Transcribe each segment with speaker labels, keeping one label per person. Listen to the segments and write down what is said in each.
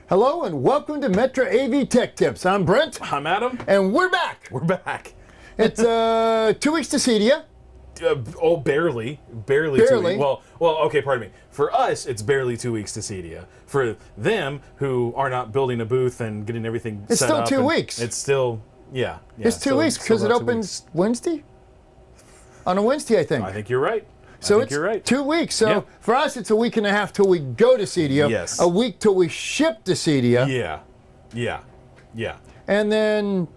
Speaker 1: Hello and welcome to Metro AV Tech Tips. I'm Brent.
Speaker 2: I'm Adam.
Speaker 1: And we're back.
Speaker 2: We're back.
Speaker 1: It's 2 weeks to Cydia.
Speaker 2: Barely 2 weeks. Well, okay, pardon me. For us, it's barely 2 weeks to Cydia. For them, who are not building a booth and getting everything
Speaker 1: It's
Speaker 2: set
Speaker 1: still
Speaker 2: up,
Speaker 1: 2 weeks.
Speaker 2: It's still, yeah.
Speaker 1: It's 2 weeks because it opens Wednesday? On a Wednesday, I think.
Speaker 2: I think you're right.
Speaker 1: So it's
Speaker 2: you're right.
Speaker 1: 2 weeks. So
Speaker 2: Yep.
Speaker 1: for us, it's a week and a half till we go to Cydia.
Speaker 2: Yes.
Speaker 1: A week till we ship to Cydia.
Speaker 2: Yeah.
Speaker 1: And then...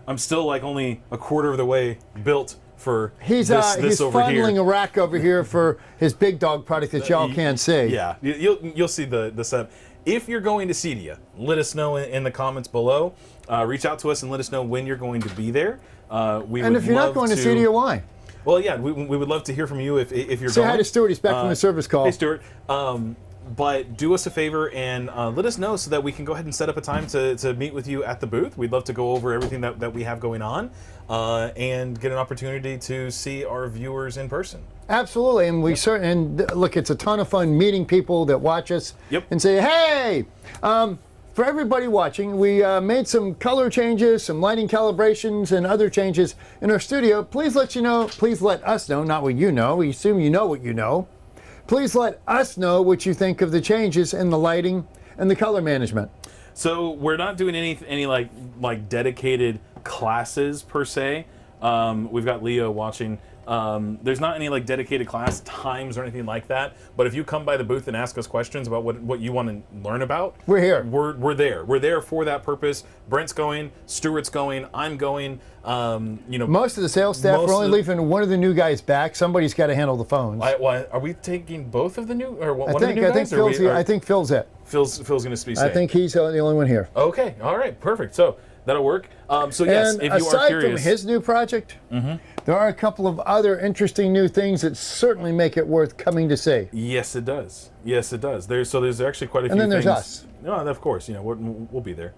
Speaker 2: I'm still like only a quarter of the way built for
Speaker 1: he's
Speaker 2: this over here.
Speaker 1: funneling a rack over here for his big dog product that y'all can't see.
Speaker 2: Yeah, you'll see the setup. If you're going to Cydia, let us know in the comments below. Reach out to us and let us know when you're going to be there.
Speaker 1: And if you're not going to Cydia, why?
Speaker 2: Well, yeah, we would love to hear from you if you're
Speaker 1: Say
Speaker 2: going.
Speaker 1: hi to Stuart. He's back from the service call.
Speaker 2: Hey, Stuart. But do us a favor and let us know so that we can go ahead and set up a time to meet with you at the booth. We'd love to go over everything that we have going on and get an opportunity to see our viewers in person.
Speaker 1: Absolutely, and we look, it's a ton of fun meeting people that watch us and say, hey, for everybody watching, we made some color changes, some lighting calibrations, and other changes in our studio. Please let us know, not what you know. We assume you know what you know. Please let us know what you think of the changes in the lighting and the color management.
Speaker 2: So we're not doing any like dedicated classes per se. We've got Leo watching. There's not any like dedicated class times or anything like that. But if you come by the booth and ask us questions about what you want to learn about,
Speaker 1: we're here.
Speaker 2: We're there. We're there for that purpose. Brent's going, Stuart's going, I'm going.
Speaker 1: Most of the sales staff are only leaving one of the new guys back. Somebody's got to handle the phones.
Speaker 2: Are we taking both of the new or one of the new
Speaker 1: guys?
Speaker 2: I
Speaker 1: think Phil's it.
Speaker 2: Phil's going to be staying.
Speaker 1: I think he's the only one here.
Speaker 2: Okay. All right. Perfect. So that'll work. So yes,
Speaker 1: and
Speaker 2: if you are
Speaker 1: aside
Speaker 2: curious,
Speaker 1: from his new project, there are a couple of other interesting new things that certainly make it worth coming to see.
Speaker 2: Yes, it does. Yes, it does. There's actually quite a few.
Speaker 1: And then
Speaker 2: things.
Speaker 1: there's us.
Speaker 2: No, of course. We'll be there.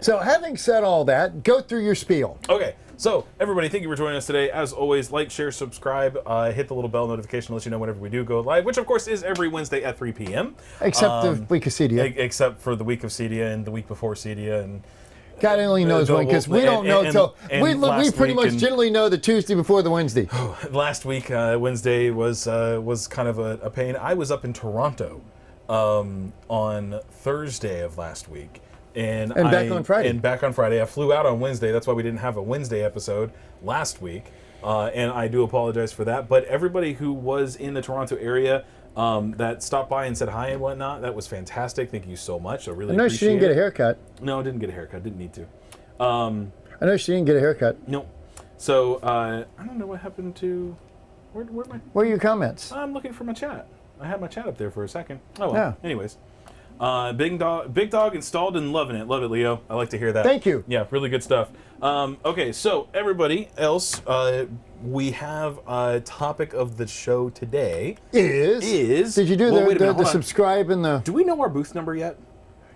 Speaker 1: So having said all that, go through your spiel.
Speaker 2: Okay. So everybody, thank you for joining us today. As always, like, share, subscribe, hit the little bell notification to let you know whenever we do go live, which of course is every Wednesday at 3 p.m.
Speaker 1: Except the week of Cydia.
Speaker 2: Except for the week of Cydia and the week before Cydia and.
Speaker 1: God only knows when, because we don't know until we pretty much generally know the Tuesday before the Wednesday.
Speaker 2: Last week, Wednesday was kind of a pain. I was up in Toronto on Thursday of last week. And
Speaker 1: back on Friday.
Speaker 2: I flew out on Wednesday. That's why we didn't have a Wednesday episode last week. And I do apologize for that. But everybody who was in the Toronto area that stopped by and said hi and whatnot, that was fantastic. Thank you so much. I really appreciate it. I know she didn't
Speaker 1: get a haircut.
Speaker 2: No, I didn't get a haircut. Didn't need to.
Speaker 1: I know she didn't get a haircut.
Speaker 2: No. So I don't know what happened to... Where
Speaker 1: are your comments?
Speaker 2: I'm looking for my chat. I had my chat up there for a second. Oh, well.
Speaker 1: Yeah.
Speaker 2: Anyways. Big dog installed and loving it. Love it, Leo. I like to hear that.
Speaker 1: Thank you.
Speaker 2: Yeah, really good stuff. Okay, so everybody else, we have a topic of the show today. Is
Speaker 1: did you do the subscribe and the?
Speaker 2: Do we know our booth number yet?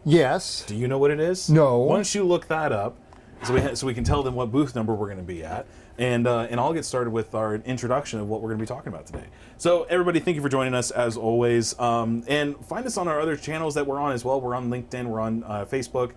Speaker 1: Yes.
Speaker 2: Do you know what it is?
Speaker 1: No.
Speaker 2: Why don't you look that up, so we can tell them what booth number we're going to be at. And I'll get started with our introduction of what we're going to be talking about today. So everybody, thank you for joining us as always. And find us on our other channels that we're on as well. We're on LinkedIn, we're on Facebook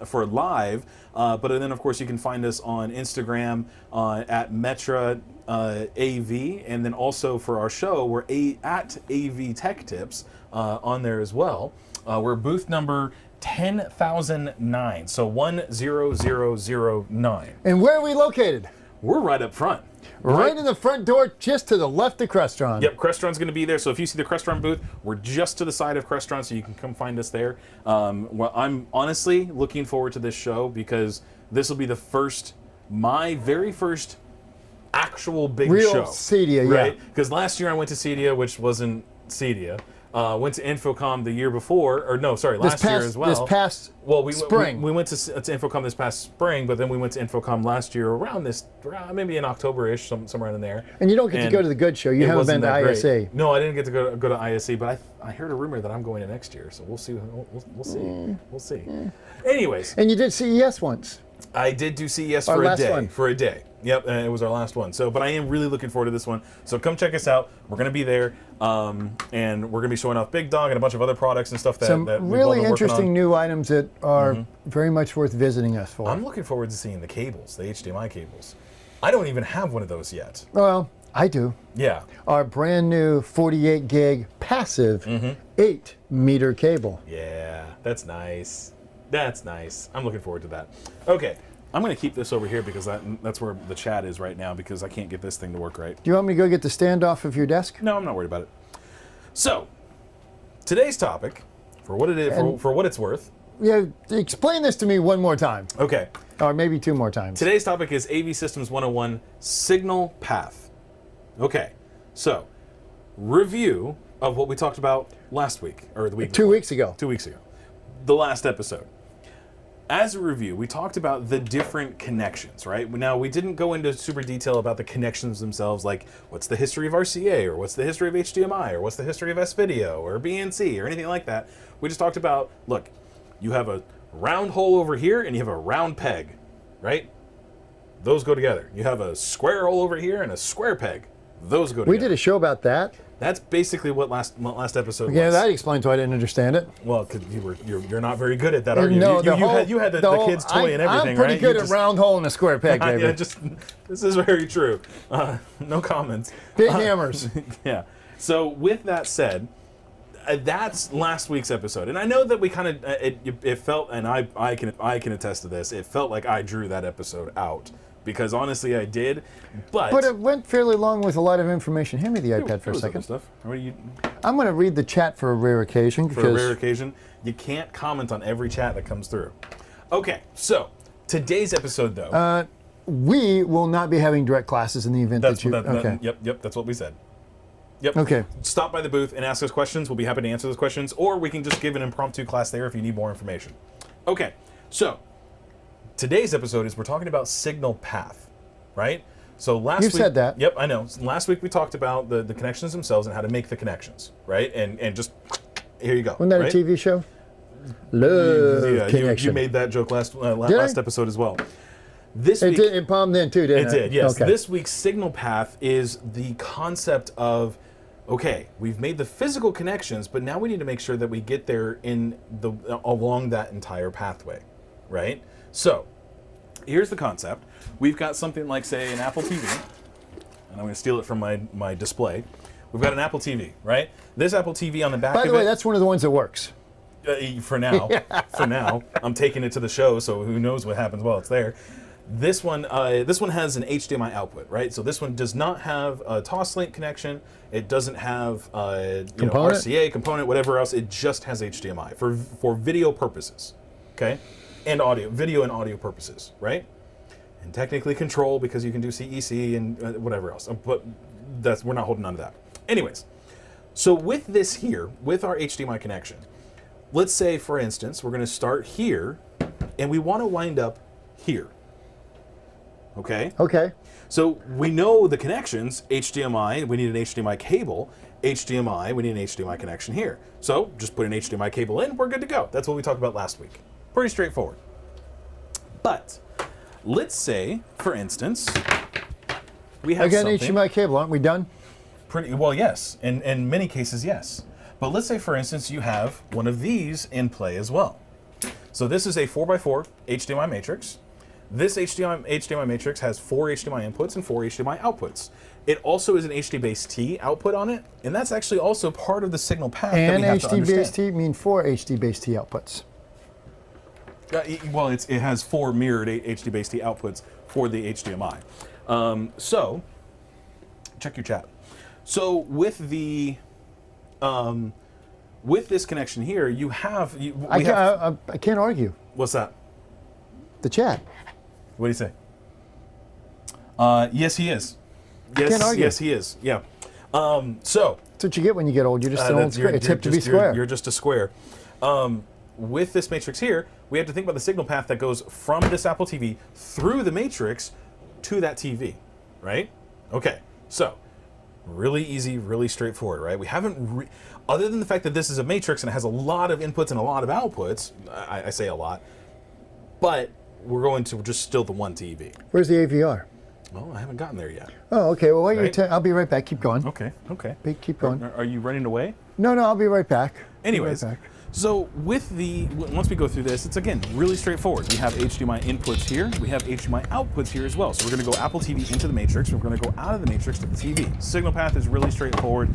Speaker 2: for live. But then, of course, you can find us on Instagram at Metra AV. And then also for our show, we're at AVTechTips on there as well. We're booth number 10,009, so 10009.
Speaker 1: And where are we located?
Speaker 2: We're right up front.
Speaker 1: Right in the front door, just to the left of Crestron.
Speaker 2: Yep, Crestron's going to be there. So if you see the Crestron booth, we're just to the side of Crestron, so you can come find us there. Well, I'm honestly looking forward to this show because this will be my very first actual big
Speaker 1: real
Speaker 2: show.
Speaker 1: Cydia,
Speaker 2: right?
Speaker 1: Yeah.
Speaker 2: Because last year I went to Cydia, which wasn't Cydia. Went to Infocom the year before, or no, sorry, last year as well.
Speaker 1: This past spring.
Speaker 2: We went to Infocom this past spring, but then we went to Infocom last year around maybe in October-ish, somewhere in there.
Speaker 1: And you don't get to go to the good show. You haven't been to ISE.
Speaker 2: Great. No, I didn't get to go to ISE, but I heard a rumor that I'm going to next year, so we'll see. We'll see. We'll see. Anyways.
Speaker 1: And you did CES once.
Speaker 2: I did do CES for a day. Yep, and it was our last one. So, but I am really looking forward to this one. So come check us out. We're going to be there, and we're going to be showing off Big Dog and a bunch of other products and stuff that
Speaker 1: Some
Speaker 2: that we've
Speaker 1: really
Speaker 2: all been working
Speaker 1: interesting
Speaker 2: on.
Speaker 1: new items that are very much worth visiting us for.
Speaker 2: I'm looking forward to seeing the cables, the HDMI cables. I don't even have one of those yet.
Speaker 1: Well, I do.
Speaker 2: Yeah.
Speaker 1: Our brand new 48 gig passive 8-meter cable.
Speaker 2: Yeah, that's nice. That's nice. I'm looking forward to that. Okay, I'm going to keep this over here because that's where the chat is right now because I can't get this thing to work right.
Speaker 1: Do you want me to go get the stand off of your desk?
Speaker 2: No, I'm not worried about it. So, today's topic, for what it is, for what it's worth.
Speaker 1: Yeah, explain this to me one more time.
Speaker 2: Okay.
Speaker 1: Or maybe 2 more times.
Speaker 2: Today's topic is AV Systems 101 Signal Path. Okay, so review of what we talked about last week or the week.
Speaker 1: 2
Speaker 2: before.
Speaker 1: weeks ago.
Speaker 2: 2 weeks ago, the last episode. As a review, we talked about the different connections, right? Now, we didn't go into super detail about the connections themselves, like what's the history of RCA, or what's the history of HDMI, or what's the history of S-Video, or BNC, or anything like that. We just talked about, look, you have a round hole over here, and you have a round peg, right? Those go together. You have a square hole over here, and a square peg. Those go together.
Speaker 1: We did a show about that.
Speaker 2: That's basically what last episode
Speaker 1: Yeah,
Speaker 2: was.
Speaker 1: that explains why I didn't understand it.
Speaker 2: Well, because you're not very good at that, are you?
Speaker 1: No,
Speaker 2: you had the kid's toy and everything,
Speaker 1: I'm pretty
Speaker 2: right?
Speaker 1: good
Speaker 2: You
Speaker 1: at round hole and a square peg, baby.
Speaker 2: Yeah, this is very true. No comments.
Speaker 1: Big hammers.
Speaker 2: Yeah. So with that said, that's last week's episode, and I know that we kind of it felt, and I can attest to this. It felt like I drew that episode out. Because honestly, I did, but
Speaker 1: it went fairly long with a lot of information. Hand me the iPad for a second.
Speaker 2: Stuff.
Speaker 1: I'm going to read the chat for a rare occasion.
Speaker 2: For a rare occasion, you can't comment on every chat that comes through. Okay, so today's episode, though,
Speaker 1: we will not be having direct classes in the event that you. Okay.
Speaker 2: Yep, that's what we said. Yep.
Speaker 1: Okay.
Speaker 2: Stop by the booth and ask us questions. We'll be happy to answer those questions, or we can just give an impromptu class there if you need more information. Okay, so. Today's episode is we're talking about signal path, right? So last week...
Speaker 1: You said that.
Speaker 2: Yep, I know. Last week we talked about the connections themselves and how to make the connections, right? And just, here you go.
Speaker 1: Wasn't that
Speaker 2: right?
Speaker 1: a TV show? Love connection.
Speaker 2: You made that joke last episode as well. This week...
Speaker 1: It bombed then too, didn't it?
Speaker 2: It did, yes.
Speaker 1: Okay.
Speaker 2: This week's signal path is the concept of, okay, we've made the physical connections, but now we need to make sure that we get there along that entire pathway, right? So, here's the concept. We've got something like, say, an Apple TV, and I'm going to steal it from my display. We've got an Apple TV, right? This Apple TV on the back of it...
Speaker 1: By the way, that's one of the ones that works.
Speaker 2: For now. For now. I'm taking it to the show, so who knows what happens while it's there. This one has an HDMI output, right? So this one does not have a Toslink connection. It doesn't have RCA component, whatever else. It just has HDMI for video purposes, okay? And video and audio purposes, right? And technically control because you can do CEC and whatever else. But we're not holding on to that. Anyways, so with this here, with our HDMI connection, let's say, for instance, we're going to start here, and we want to wind up here. Okay?
Speaker 1: Okay.
Speaker 2: So we know the connections, HDMI, we need an HDMI cable. HDMI, we need an HDMI connection here. So just put an HDMI cable in, we're good to go. That's what we talked about last week. Pretty straightforward. But let's say, for instance, we have
Speaker 1: Again,
Speaker 2: something...
Speaker 1: HDMI cable, aren't we done?
Speaker 2: Pretty well, yes. In many cases, yes. But let's say, for instance, you have one of these in play as well. So this is a 4x4 HDMI matrix. This HDMI matrix has 4 HDMI inputs and 4 HDMI outputs. It also is an HD-Base-T output on it, and that's actually also part of the signal path that we have to understand.
Speaker 1: And HD-Base-T mean 4 HD-Base-T outputs.
Speaker 2: Well, it has 4 mirrored HD-Base-T outputs for the HDMI. So, check your chat. So with this connection here, you have...
Speaker 1: I can't argue.
Speaker 2: What's that?
Speaker 1: The chat.
Speaker 2: What do you say? Yes, he is.
Speaker 1: Can't argue.
Speaker 2: Yes, he is. Yeah. So...
Speaker 1: That's what you get when you get old. You're just an old square. It's hip to be square.
Speaker 2: You're just a square. With this matrix here, we have to think about the signal path that goes from this Apple TV through the matrix to that TV, right? Okay, so really easy, really straightforward, right? We haven't, other than the fact that this is a matrix and it has a lot of inputs and a lot of outputs, I say a lot, but we're going to just still the one TV.
Speaker 1: Where's the AVR?
Speaker 2: Well, I haven't gotten there yet.
Speaker 1: Oh, okay. Well, while
Speaker 2: Right.
Speaker 1: you're I'll be right back. Keep going.
Speaker 2: Okay.
Speaker 1: Keep going.
Speaker 2: Are you running away?
Speaker 1: No, I'll be right back.
Speaker 2: Anyways,
Speaker 1: Be right back.
Speaker 2: so once we go through this, it's again really straightforward. We have HDMI inputs here. We have HDMI outputs here as well. So we're going to go Apple TV into the matrix. We're going to go out of the matrix to the TV. Signal path is really straightforward.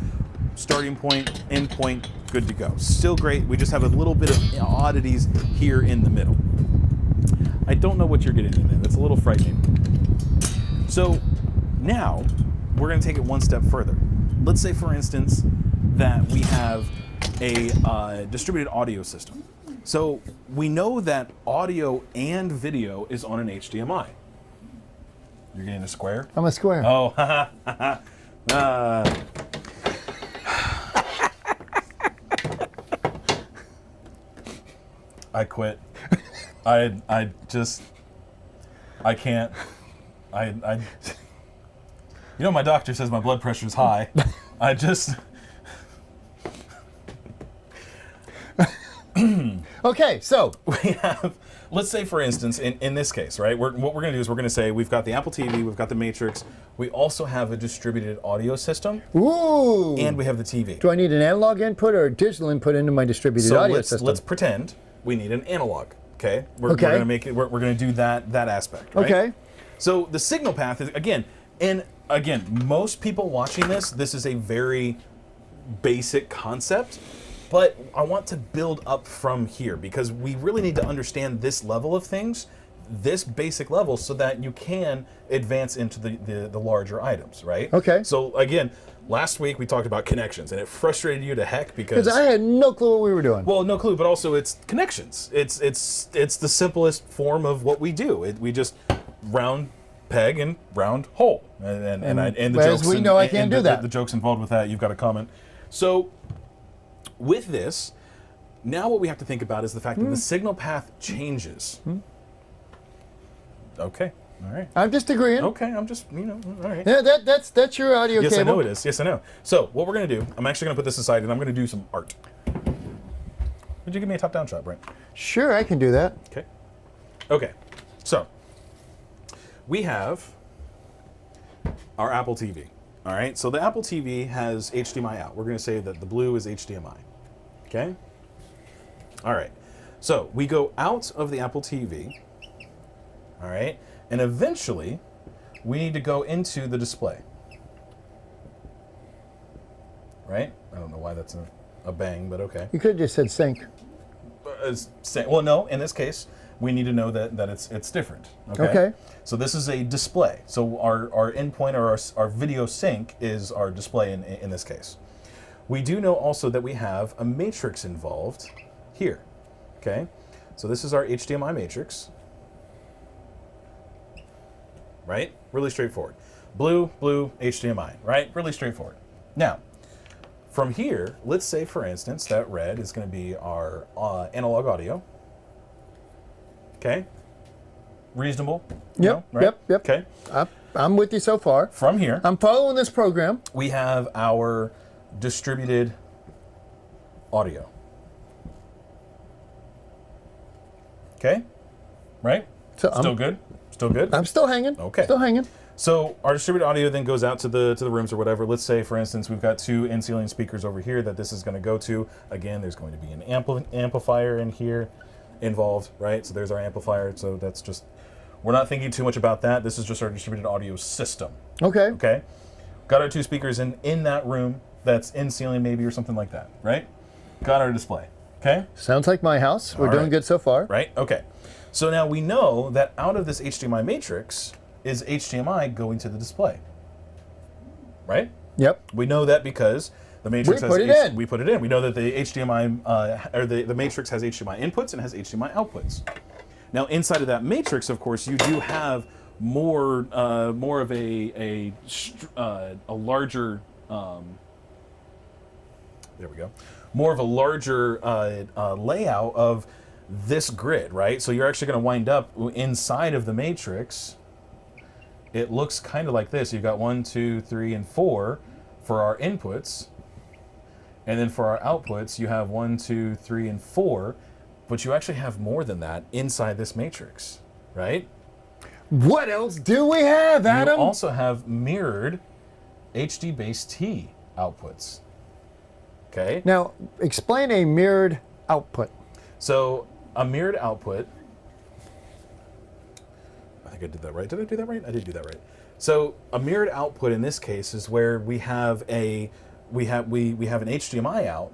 Speaker 2: Starting point, end point, good to go. Still great. We just have a little bit of oddities here in the middle. I don't know what you're getting in there. That's a little frightening. So now we're going to take it one step further. Let's say, for instance, that we have a distributed audio system. So we know that audio and video is on an HDMI. You're getting a square?
Speaker 1: I'm a square.
Speaker 2: Oh, haha. I quit. I can't. You know, my doctor says my blood pressure is high.
Speaker 1: Okay, so
Speaker 2: We have, let's say for instance, in this case, right, what we're going to do is we're going to say we've got the Apple TV, we've got the Matrix, we also have a distributed audio system,
Speaker 1: ooh.
Speaker 2: and we have the TV.
Speaker 1: Do I need an analog input or a digital input into my distributed audio system?
Speaker 2: Let's pretend we need an analog, okay? We're going to make it, we're going to do that aspect, right?
Speaker 1: Okay.
Speaker 2: So the signal path is, again, most people watching this is a very basic concept, but I want to build up from here because we really need to understand this level of things, this basic level, so that you can advance into the larger items, right?
Speaker 1: Okay.
Speaker 2: So again, last week we talked about connections, and it frustrated you to heck because
Speaker 1: I had no clue what we were doing.
Speaker 2: well, no clue, but also it's connections. It's the simplest form of what we do. We just round peg and round hole, and the
Speaker 1: as
Speaker 2: jokes.
Speaker 1: we know, I can't do that.
Speaker 2: The jokes involved with that. You've got a comment. So with this, now what we have to think about is the fact that the signal path changes. Okay. All right.
Speaker 1: I'm just agreeing.
Speaker 2: Okay. I'm just all right.
Speaker 1: Yeah, that's your audio
Speaker 2: Yes,
Speaker 1: cable.
Speaker 2: I know it is. Yes, I know. So what we're going to do, I'm actually going to put this aside, and I'm going to do some art. Would you give me a top-down shot, Brent?
Speaker 1: Sure, I can do that.
Speaker 2: Okay. Okay. So we have our Apple TV. All right. So the Apple TV has HDMI out. We're going to say that the blue is HDMI. Okay. All right. So we go out of the Apple TV. All right. And eventually, we need to go into the display. Right? I don't know why that's a bang, but okay.
Speaker 1: You could have just said sync.
Speaker 2: Well, no. In this case, we need to know that it's different. Okay. So this is a display. So our endpoint or our video sync is our display in this case. We do know also that we have a matrix involved here. Okay. So this is our HDMI matrix. Right? Really straightforward. Blue, HDMI. Right? Really straightforward. Now, from here, let's say, for instance, that red is going to be our analog audio. Okay? Reasonable?
Speaker 1: Yep,
Speaker 2: right?
Speaker 1: yep.
Speaker 2: Okay.
Speaker 1: I'm with you so far.
Speaker 2: From here,
Speaker 1: I'm following this program.
Speaker 2: we have our distributed audio. Okay? Right?
Speaker 1: So
Speaker 2: Still good? Still good?
Speaker 1: I'm still hanging.
Speaker 2: Okay.
Speaker 1: Still hanging.
Speaker 2: So our distributed audio then goes out to the rooms or whatever. Let's say, for instance, we've got two in-ceiling speakers over here that this is going to go to. Again, there's going to be an amplifier in here involved, right? So there's our amplifier. So that's just, we're not thinking too much about that. This is just our distributed audio system.
Speaker 1: Okay.
Speaker 2: Okay? Got our two speakers in that room that's in-ceiling maybe or something like that, right? Got our display. Okay?
Speaker 1: Sounds like my house. We're doing good so far.
Speaker 2: Right? Okay. So now we know that out of this HDMI matrix is HDMI going to the display. Right?
Speaker 1: Yep.
Speaker 2: We know that because the matrix
Speaker 1: We put it in.
Speaker 2: We put it in. We know that the HDMI or the matrix has HDMI inputs and has HDMI outputs. Now inside of that matrix, of course, you do have more of a larger there we go. More of a larger layout of this grid, right? So you're actually going to wind up inside of the matrix. It looks kind of like this. You've got 1, 2, 3, and 4 for our inputs. And then for our outputs, you have 1, 2, 3, and 4. But you actually have more than that inside this matrix, right?
Speaker 1: What else do we have, Adam?
Speaker 2: You also have mirrored HD base T outputs. Okay.
Speaker 1: Now, explain a mirrored output.
Speaker 2: So a mirrored output. I think I did that right. Did I do that right? I did do that right. So a mirrored output in this case is where we have an HDMI out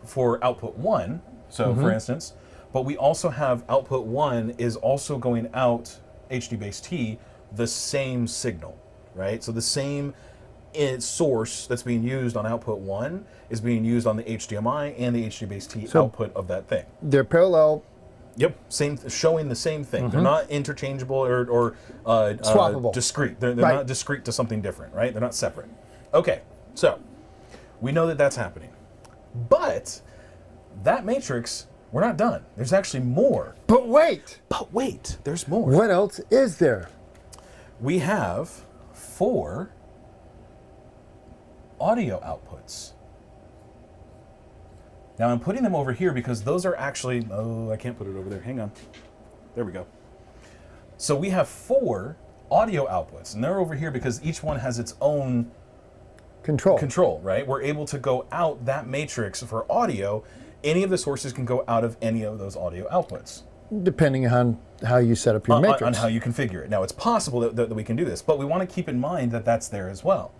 Speaker 2: for output 1. So for instance, but we also have output 1 is also going out HD base T the same signal, right? So the same source that's being used on output 1 is being used on the HDMI and the HD base T output of that thing.
Speaker 1: They're parallel.
Speaker 2: Yep, showing the same thing. They're not interchangeable or
Speaker 1: swappable.
Speaker 2: Discrete. They're not discrete to something different, right? They're not separate. Okay, so we know that that's happening. But that matrix, we're not done. There's actually more.
Speaker 1: But wait,
Speaker 2: there's more.
Speaker 1: what else is there?
Speaker 2: We have 4 audio outputs. Now I'm putting them over here because those are actually, oh, I can't put it over there. Hang on. There we go. So we have 4 audio outputs, and they're over here because each one has its own control, right? We're able to go out that matrix for audio. Any of the sources can go out of any of those audio outputs.
Speaker 1: Depending on how you set up your matrix.
Speaker 2: On how you configure it. Now, it's possible that we can do this, but we want to keep in mind that that's there as well.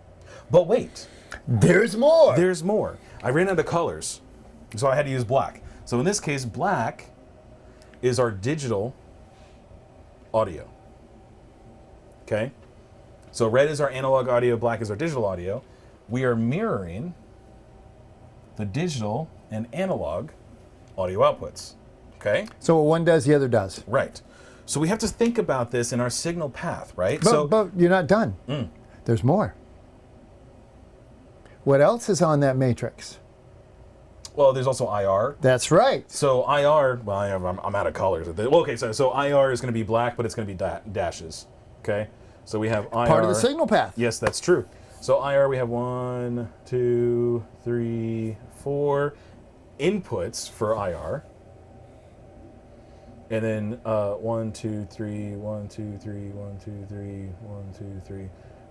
Speaker 2: But wait.
Speaker 1: There's more.
Speaker 2: There's more. I ran out of colors, so I had to use black. So in this case, black is our digital audio. Okay? So red is our analog audio, black is our digital audio. We are mirroring the digital and analog audio outputs. Okay?
Speaker 1: So what one does, the other does.
Speaker 2: Right. So we have to think about this in our signal path, right?
Speaker 1: But you're not done. There's more. What else is on that matrix?
Speaker 2: Well, there's also IR.
Speaker 1: That's right.
Speaker 2: So IR, well, I'm out of colors. Well, okay, so IR is going to be black, but it's going to be dashes. Okay? So we have IR.
Speaker 1: Part of the signal path.
Speaker 2: Yes, that's true. So IR, we have 1, 2, 3, 4 inputs for IR. And then 1, 2, 3, 1, 2, 3, 1, 2, 3, 1, 2, 3,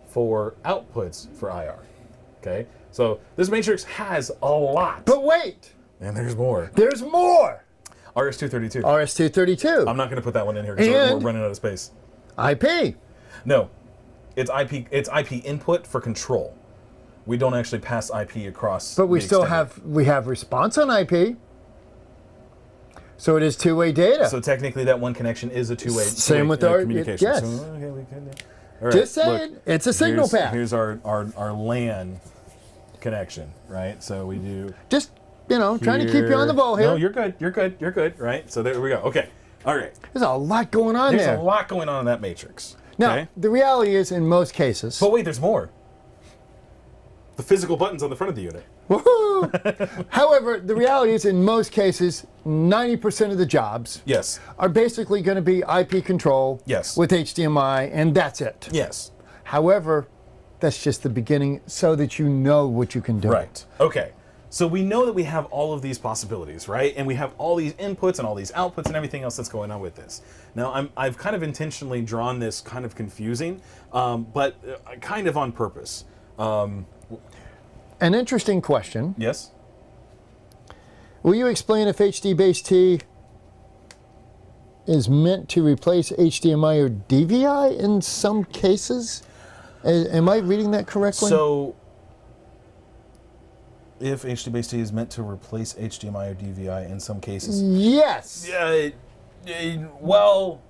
Speaker 2: 4 outputs for IR. Okay? So this matrix has a lot.
Speaker 1: But wait.
Speaker 2: And there's more.
Speaker 1: There's more.
Speaker 2: RS-232.
Speaker 1: RS-232.
Speaker 2: I'm not going to put that one in here because we're running out of space.
Speaker 1: IP.
Speaker 2: No. It's IP input for control. We don't actually pass IP across.
Speaker 1: But we still have response on IP. So it is two-way data.
Speaker 2: So technically that one connection is a two-way
Speaker 1: Same with our
Speaker 2: communication.
Speaker 1: Yes.
Speaker 2: So, okay, we can, all right,
Speaker 1: just saying, it's a signal path.
Speaker 2: Here's our LAN connection, right? So we do
Speaker 1: just, trying to keep you on the ball here.
Speaker 2: No, you're good, right? So there we go. Okay. All right.
Speaker 1: There's a lot going on there.
Speaker 2: There's a lot going on in that matrix.
Speaker 1: Now,
Speaker 2: okay?
Speaker 1: the reality is, in most cases...
Speaker 2: But wait, there's more. The physical buttons on the front of the unit.
Speaker 1: Woohoo! However, the reality is, in most cases, 90% of the jobs are basically going to be IP control with HDMI, and that's it.
Speaker 2: Yes.
Speaker 1: However, that's just the beginning so that you know what you can do.
Speaker 2: Right. Okay. So we know that we have all of these possibilities, right? And we have all these inputs and all these outputs and everything else that's going on with this. Now, I've kind of intentionally drawn this kind of confusing, but kind of on purpose.
Speaker 1: An interesting question.
Speaker 2: Yes?
Speaker 1: Will you explain if HD base T is meant to replace HDMI or DVI in some cases? Am I reading that correctly?
Speaker 2: So, if HD base T is meant to replace HDMI or DVI in some cases?
Speaker 1: Yes.
Speaker 2: Well,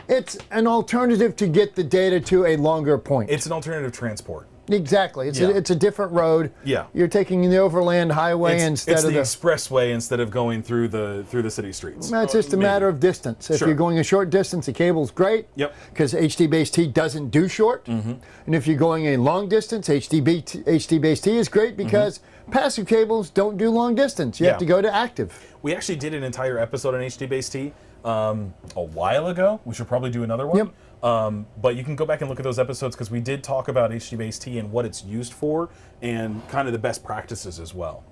Speaker 1: it's an alternative to get the data to a longer point.
Speaker 2: It's an alternative transport.
Speaker 1: Exactly. It's a different road.
Speaker 2: Yeah.
Speaker 1: You're taking the overland highway instead of the
Speaker 2: expressway instead of going through the city streets.
Speaker 1: It's just a matter of distance. If you're going a short distance, the cable's great.
Speaker 2: Yep.
Speaker 1: Because HD base T doesn't do short. And if you're going a long distance, HD base T is great because passive cables don't do long distance. You have to go to active.
Speaker 2: We actually did an entire episode on HD base T a while ago. We should probably do another one.
Speaker 1: Yep.
Speaker 2: But you can go back and look at those episodes because we did talk about HD base T and what it's used for and kind of the best practices as well.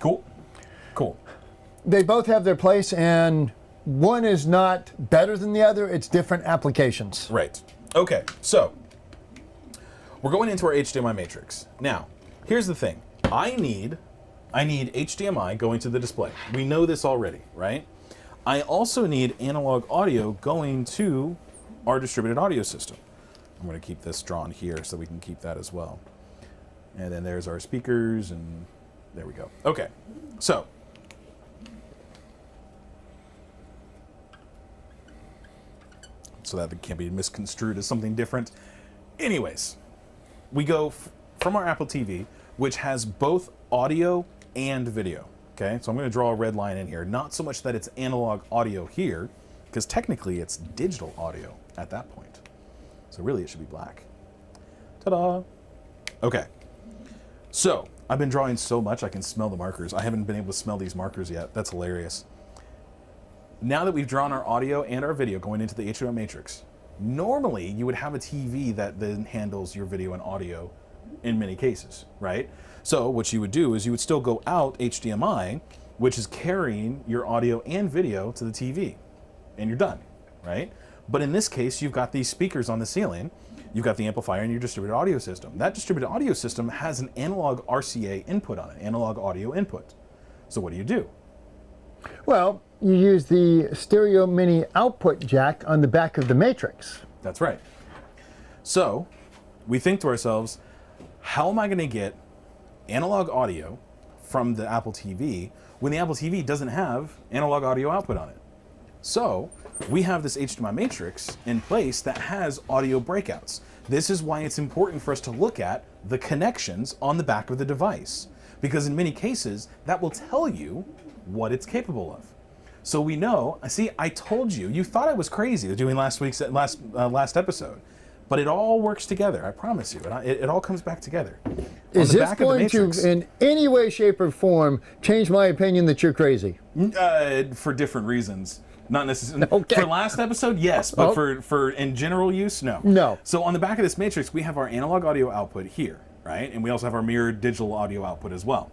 Speaker 2: Cool.
Speaker 1: They both have their place, and one is not better than the other. It's different applications.
Speaker 2: Right. Okay, so we're going into our HDMI matrix. Now, here's the thing. I need HDMI going to the display. We know this already, right? I also need analog audio going to our distributed audio system. I'm going to keep this drawn here so we can keep that as well. And then there's our speakers, and there we go. Okay, so that it can't be misconstrued as something different. Anyways, we go from our Apple TV, which has both audio and video. Okay, so I'm going to draw a red line in here. Not so much that it's analog audio here, because technically it's digital audio at that point. So really it should be black. Ta-da! Okay, so I've been drawing so much I can smell the markers. I haven't been able to smell these markers yet. That's hilarious. Now that we've drawn our audio and our video going into the HDMI matrix, normally you would have a TV that then handles your video and audio in many cases, right? So what you would do is you would still go out HDMI, which is carrying your audio and video to the TV, and you're done, right? But in this case, you've got these speakers on the ceiling, you've got the amplifier and your distributed audio system. That distributed audio system has an analog RCA input on it, analog audio input. So what do?
Speaker 1: Well, you use the stereo mini output jack on the back of the matrix.
Speaker 2: That's right. So we think to ourselves, how am I going to get analog audio from the Apple TV when the Apple TV doesn't have analog audio output on it? So we have this HDMI matrix in place that has audio breakouts. This is why it's important for us to look at the connections on the back of the device, because in many cases that will tell you what it's capable of. So we know, see, I told you, you thought I was crazy doing last episode, but it all works together, I promise you. It all comes back together.
Speaker 1: Is this going to, in any way, shape, or form, change my opinion that you're crazy?
Speaker 2: For different reasons. Not necessarily.
Speaker 1: Okay.
Speaker 2: For last episode, yes, but for in general use, no.
Speaker 1: No.
Speaker 2: So on the back of this matrix, we have our analog audio output here, right? And we also have our mirrored digital audio output as well.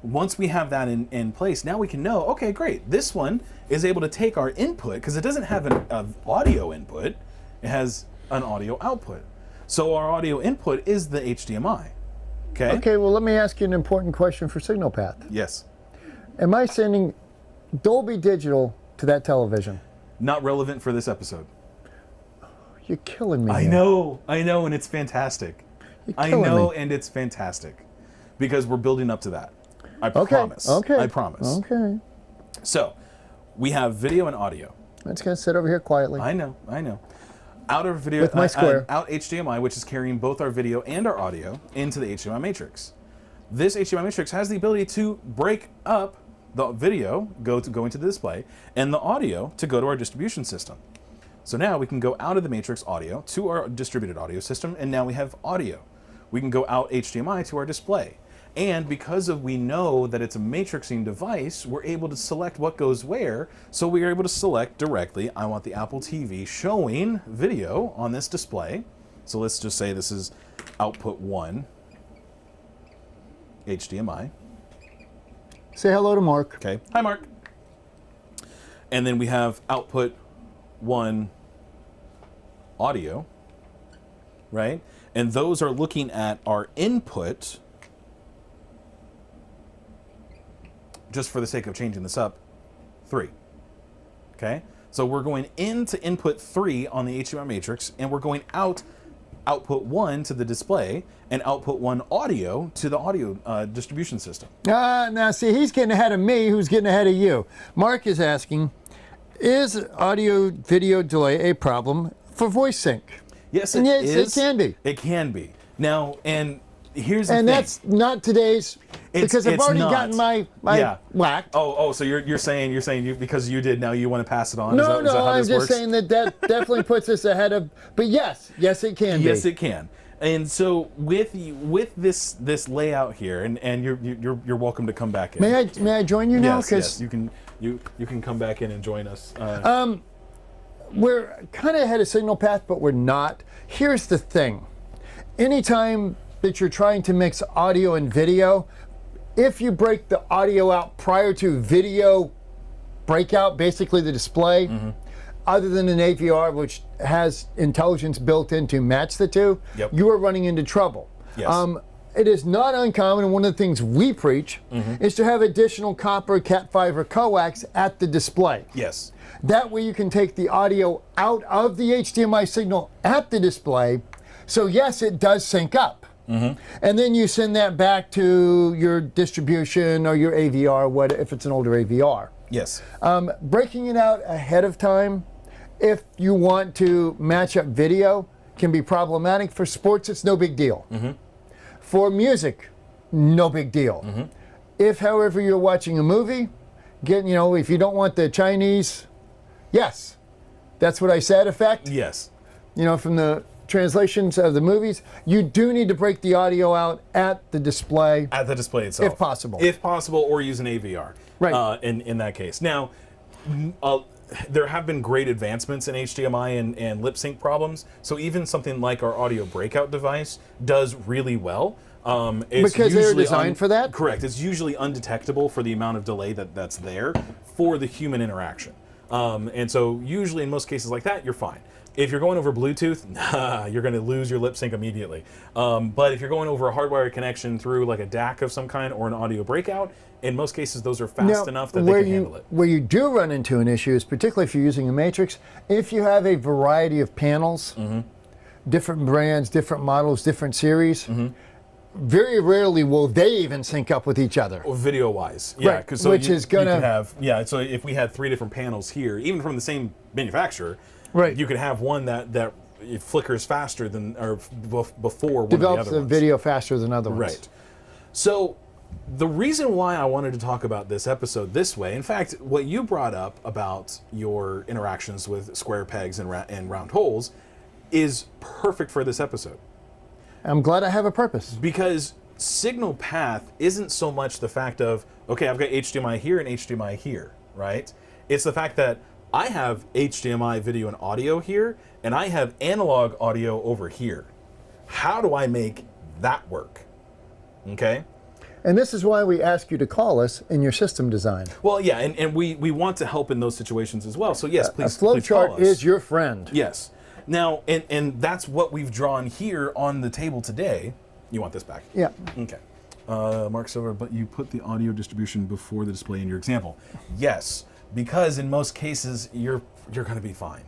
Speaker 2: Once we have that in place, now we can know, okay, great. This one is able to take our input, because it doesn't have an audio input, it has an audio output. So our audio input is the HDMI, okay?
Speaker 1: Okay, well, let me ask you an important question for Signal Path.
Speaker 2: Yes.
Speaker 1: Am I sending Dolby Digital to that television?
Speaker 2: Not relevant for this episode.
Speaker 1: You're killing me.
Speaker 2: I know, and it's fantastic. I know, and it's fantastic. Because we're building up to that. I promise.
Speaker 1: Okay.
Speaker 2: I promise.
Speaker 1: Okay.
Speaker 2: So, we have video and audio.
Speaker 1: I'm just going to sit over here quietly.
Speaker 2: I know. Out of video,
Speaker 1: with my square.
Speaker 2: Out HDMI, which is carrying both our video and our audio into the HDMI matrix. This HDMI matrix has the ability to break up the video, going to the display, and the audio to go to our distribution system. So now we can go out of the matrix audio to our distributed audio system, and now we have audio. We can go out HDMI to our display. And because we know that it's a matrixing device, we're able to select what goes where. So we are able to select directly, I want the Apple TV showing video on this display. So let's just say this is output 1, HDMI.
Speaker 1: Say hello to Mark.
Speaker 2: Okay. Hi, Mark. And then we have output 1 audio, right? And those are looking at our input, just for the sake of changing this up, 3. Okay? So we're going into input 3 on the HDMI matrix, and we're going out output 1 to the display, and output 1 audio to the audio distribution system.
Speaker 1: Now see, he's getting ahead of me, who's getting ahead of you. Mark is asking, is audio-video delay a problem for voice sync?
Speaker 2: Yes,
Speaker 1: and
Speaker 2: it
Speaker 1: yes,
Speaker 2: is.
Speaker 1: It can be.
Speaker 2: It can be. Now, and here's the thing.
Speaker 1: And that's not today's, because I've already gotten my whack.
Speaker 2: Oh, so you're saying because you did, now you want to pass it on?
Speaker 1: No,
Speaker 2: is that how
Speaker 1: I'm
Speaker 2: this
Speaker 1: just
Speaker 2: works?
Speaker 1: saying that definitely puts us ahead of, but yes, it can be.
Speaker 2: Yes, it can. And so with this layout here, and you're welcome to come back in.
Speaker 1: May I join you now?
Speaker 2: Yes, you can come back in and join us.
Speaker 1: We're kind of ahead of Signal Path, but we're not. Here's the thing. Anytime that you're trying to mix audio and video, if you break the audio out prior to video breakout, basically the display, other than an AVR, which has intelligence built in to match the two, you are running into trouble.
Speaker 2: Yes.
Speaker 1: It is not uncommon, and one of the things we preach is to have additional copper, Cat5, or coax at the display.
Speaker 2: Yes.
Speaker 1: That way you can take the audio out of the HDMI signal at the display, so yes, it does sync up. And then you send that back to your distribution or your AVR, if it's an older AVR.
Speaker 2: Yes.
Speaker 1: Breaking it out ahead of time, if you want to match up video, can be problematic. For sports, it's no big deal. For music, no big deal. If, however, you're watching a movie, if you don't want the Chinese, yes, that's what I said effect.
Speaker 2: Yes.
Speaker 1: From the translations of the movies, you do need to break the audio out at the display.
Speaker 2: At the display itself.
Speaker 1: If possible.
Speaker 2: If possible, or use an AVR.
Speaker 1: Right.
Speaker 2: In that case. Now, there have been great advancements in HDMI and lip sync problems. So even something like our audio breakout device does really well. It's
Speaker 1: because they're designed for that?
Speaker 2: Correct. It's usually undetectable for the amount of delay that's there for the human interaction. And so usually in most cases like that, you're fine. If you're going over Bluetooth, you're going to lose your lip sync immediately. But if you're going over a hardwired connection through like a DAC of some kind or an audio breakout, in most cases those are fast enough that they can handle it.
Speaker 1: Where you do run into an issue is particularly if you're using a matrix, if you have a variety of panels, different brands, different models, different series, very rarely will they even sync up with each other.
Speaker 2: Video-wise,
Speaker 1: right?
Speaker 2: So
Speaker 1: which is going to
Speaker 2: have So if we had 3 different panels here, even from the same manufacturer,
Speaker 1: right,
Speaker 2: you could have one that it flickers faster than or before one
Speaker 1: develops
Speaker 2: of the other
Speaker 1: the video faster than other ones.
Speaker 2: Right. So the reason why I wanted to talk about this episode this way, in fact, what you brought up about your interactions with square pegs and round holes is perfect for this episode.
Speaker 1: I'm glad I have a purpose.
Speaker 2: Because signal path isn't so much the fact of, okay, I've got HDMI here and HDMI here, right? It's the fact that I have HDMI video and audio here, and I have analog audio over here. How do I make that work? Okay?
Speaker 1: And this is why we ask you to call us in your system design.
Speaker 2: Well, yeah, and we want to help in those situations as well. So yes, please,
Speaker 1: a flow
Speaker 2: please call
Speaker 1: chart
Speaker 2: us.
Speaker 1: is your friend.
Speaker 2: Yes. Now, and that's what we've drawn here on the table today. You want this back?
Speaker 1: Yeah.
Speaker 2: Okay. Mark Silver, but you put the audio distribution before the display in your example. Yes, because in most cases you're going to be fine.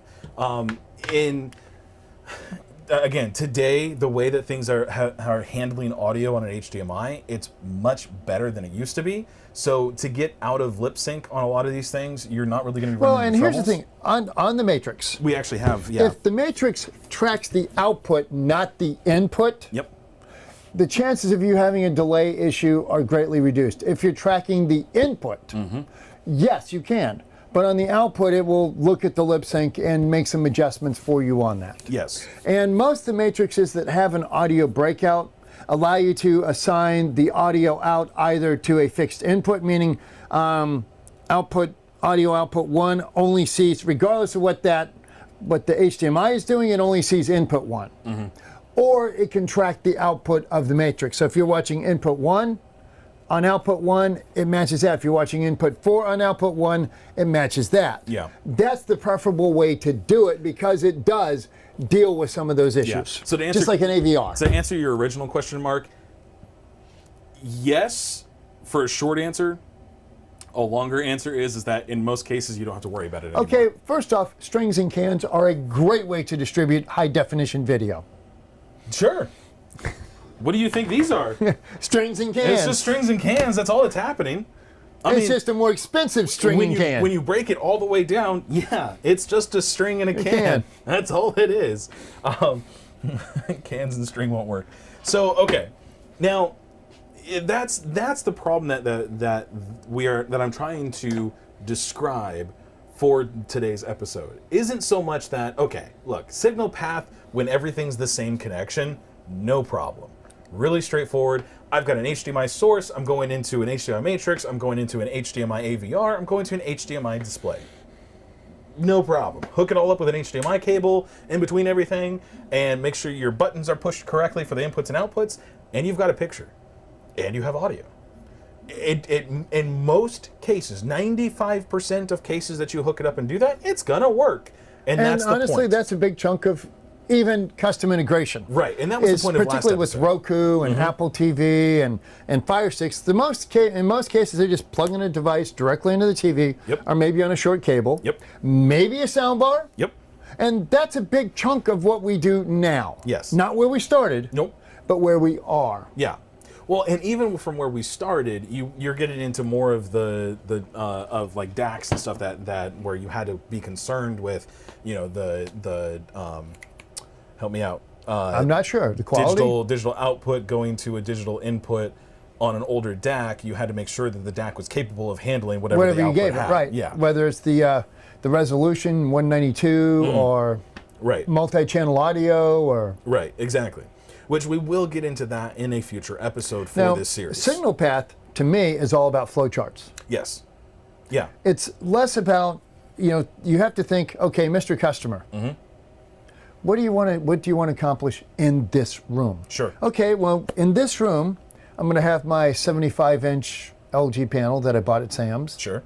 Speaker 2: Again, today the way that things are handling audio on an HDMI, it's much better than it used to be. So to get out of lip sync on a lot of these things, you're not really going to be running into
Speaker 1: here's the thing, on the matrix.
Speaker 2: We actually have, yeah.
Speaker 1: If the matrix tracks the output, not the input,
Speaker 2: Yep.
Speaker 1: the chances of you having a delay issue are greatly reduced. If you're tracking the input, yes, you can. But on the output, it will look at the lip sync and make some adjustments for you on that.
Speaker 2: Yes.
Speaker 1: And most of the matrices that have an audio breakout allow you to assign the audio out either to a fixed input, meaning audio output 1 only sees, regardless of what the HDMI is doing, it only sees input 1. Or it can track the output of the matrix. So if you're watching input 1, on output 1, it matches that. If you're watching input 4 on output 1, it matches that.
Speaker 2: Yeah.
Speaker 1: That's the preferable way to do it because it does deal with some of those issues.
Speaker 2: Yeah. So to answer,
Speaker 1: just like an AVR.
Speaker 2: To answer your original question, Mark, yes, for a short answer. A longer answer is that in most cases you don't have to worry about it anymore.
Speaker 1: Okay, first off, strings and cans are a great way to distribute high definition video.
Speaker 2: Sure. What do you think these are?
Speaker 1: Strings and cans.
Speaker 2: It's just strings and cans. That's all that's happening.
Speaker 1: It's just a more expensive string and can.
Speaker 2: When you break it all the way down, yeah, it's just a string and a can. That's all it is. Cans and string won't work. So okay, now that's the problem that I'm trying to describe for today's episode. Isn't so much that, okay, look, signal path when everything's the same connection, no problem. Really straightforward. I've got an HDMI source, I'm going into an HDMI matrix, I'm going into an HDMI AVR, I'm going to an HDMI display. No problem. Hook it all up with an HDMI cable in between everything, and make sure your buttons are pushed correctly for the inputs and outputs, and you've got a picture. And you have audio. In most cases, 95% of cases that you hook it up and do that, it's gonna work. And that's the
Speaker 1: honestly,
Speaker 2: point.
Speaker 1: that's a big chunk of even custom integration.
Speaker 2: Right, and that was the point of last
Speaker 1: particularly with
Speaker 2: episode.
Speaker 1: Roku and Apple TV and Fire Sticks. In most cases, they're just plugging a device directly into the TV, or maybe on a short cable. Maybe a soundbar. And that's a big chunk of what we do now.
Speaker 2: Yes.
Speaker 1: Not where we started.
Speaker 2: Nope.
Speaker 1: But where we are.
Speaker 2: Yeah. Well, and even from where we started, you're getting into more of the of like DACs and stuff that where you had to be concerned with, the help me out.
Speaker 1: I'm not sure the quality.
Speaker 2: Digital output going to a digital input on an older DAC. You had to make sure that the DAC was capable of handling whatever the
Speaker 1: you
Speaker 2: output
Speaker 1: gave
Speaker 2: had.
Speaker 1: it. Right.
Speaker 2: Yeah.
Speaker 1: Whether it's the resolution 192 or multi-channel audio or
Speaker 2: right. Exactly. Which we will get into that in a future episode for this series.
Speaker 1: Signal path, to me, is all about flowcharts.
Speaker 2: Yes. Yeah.
Speaker 1: It's less about, you have to think, okay, Mr. Customer, what do you want to accomplish in this room?
Speaker 2: Sure.
Speaker 1: Okay, well, in this room, I'm going to have my 75-inch LG panel that I bought at Sam's.
Speaker 2: Sure.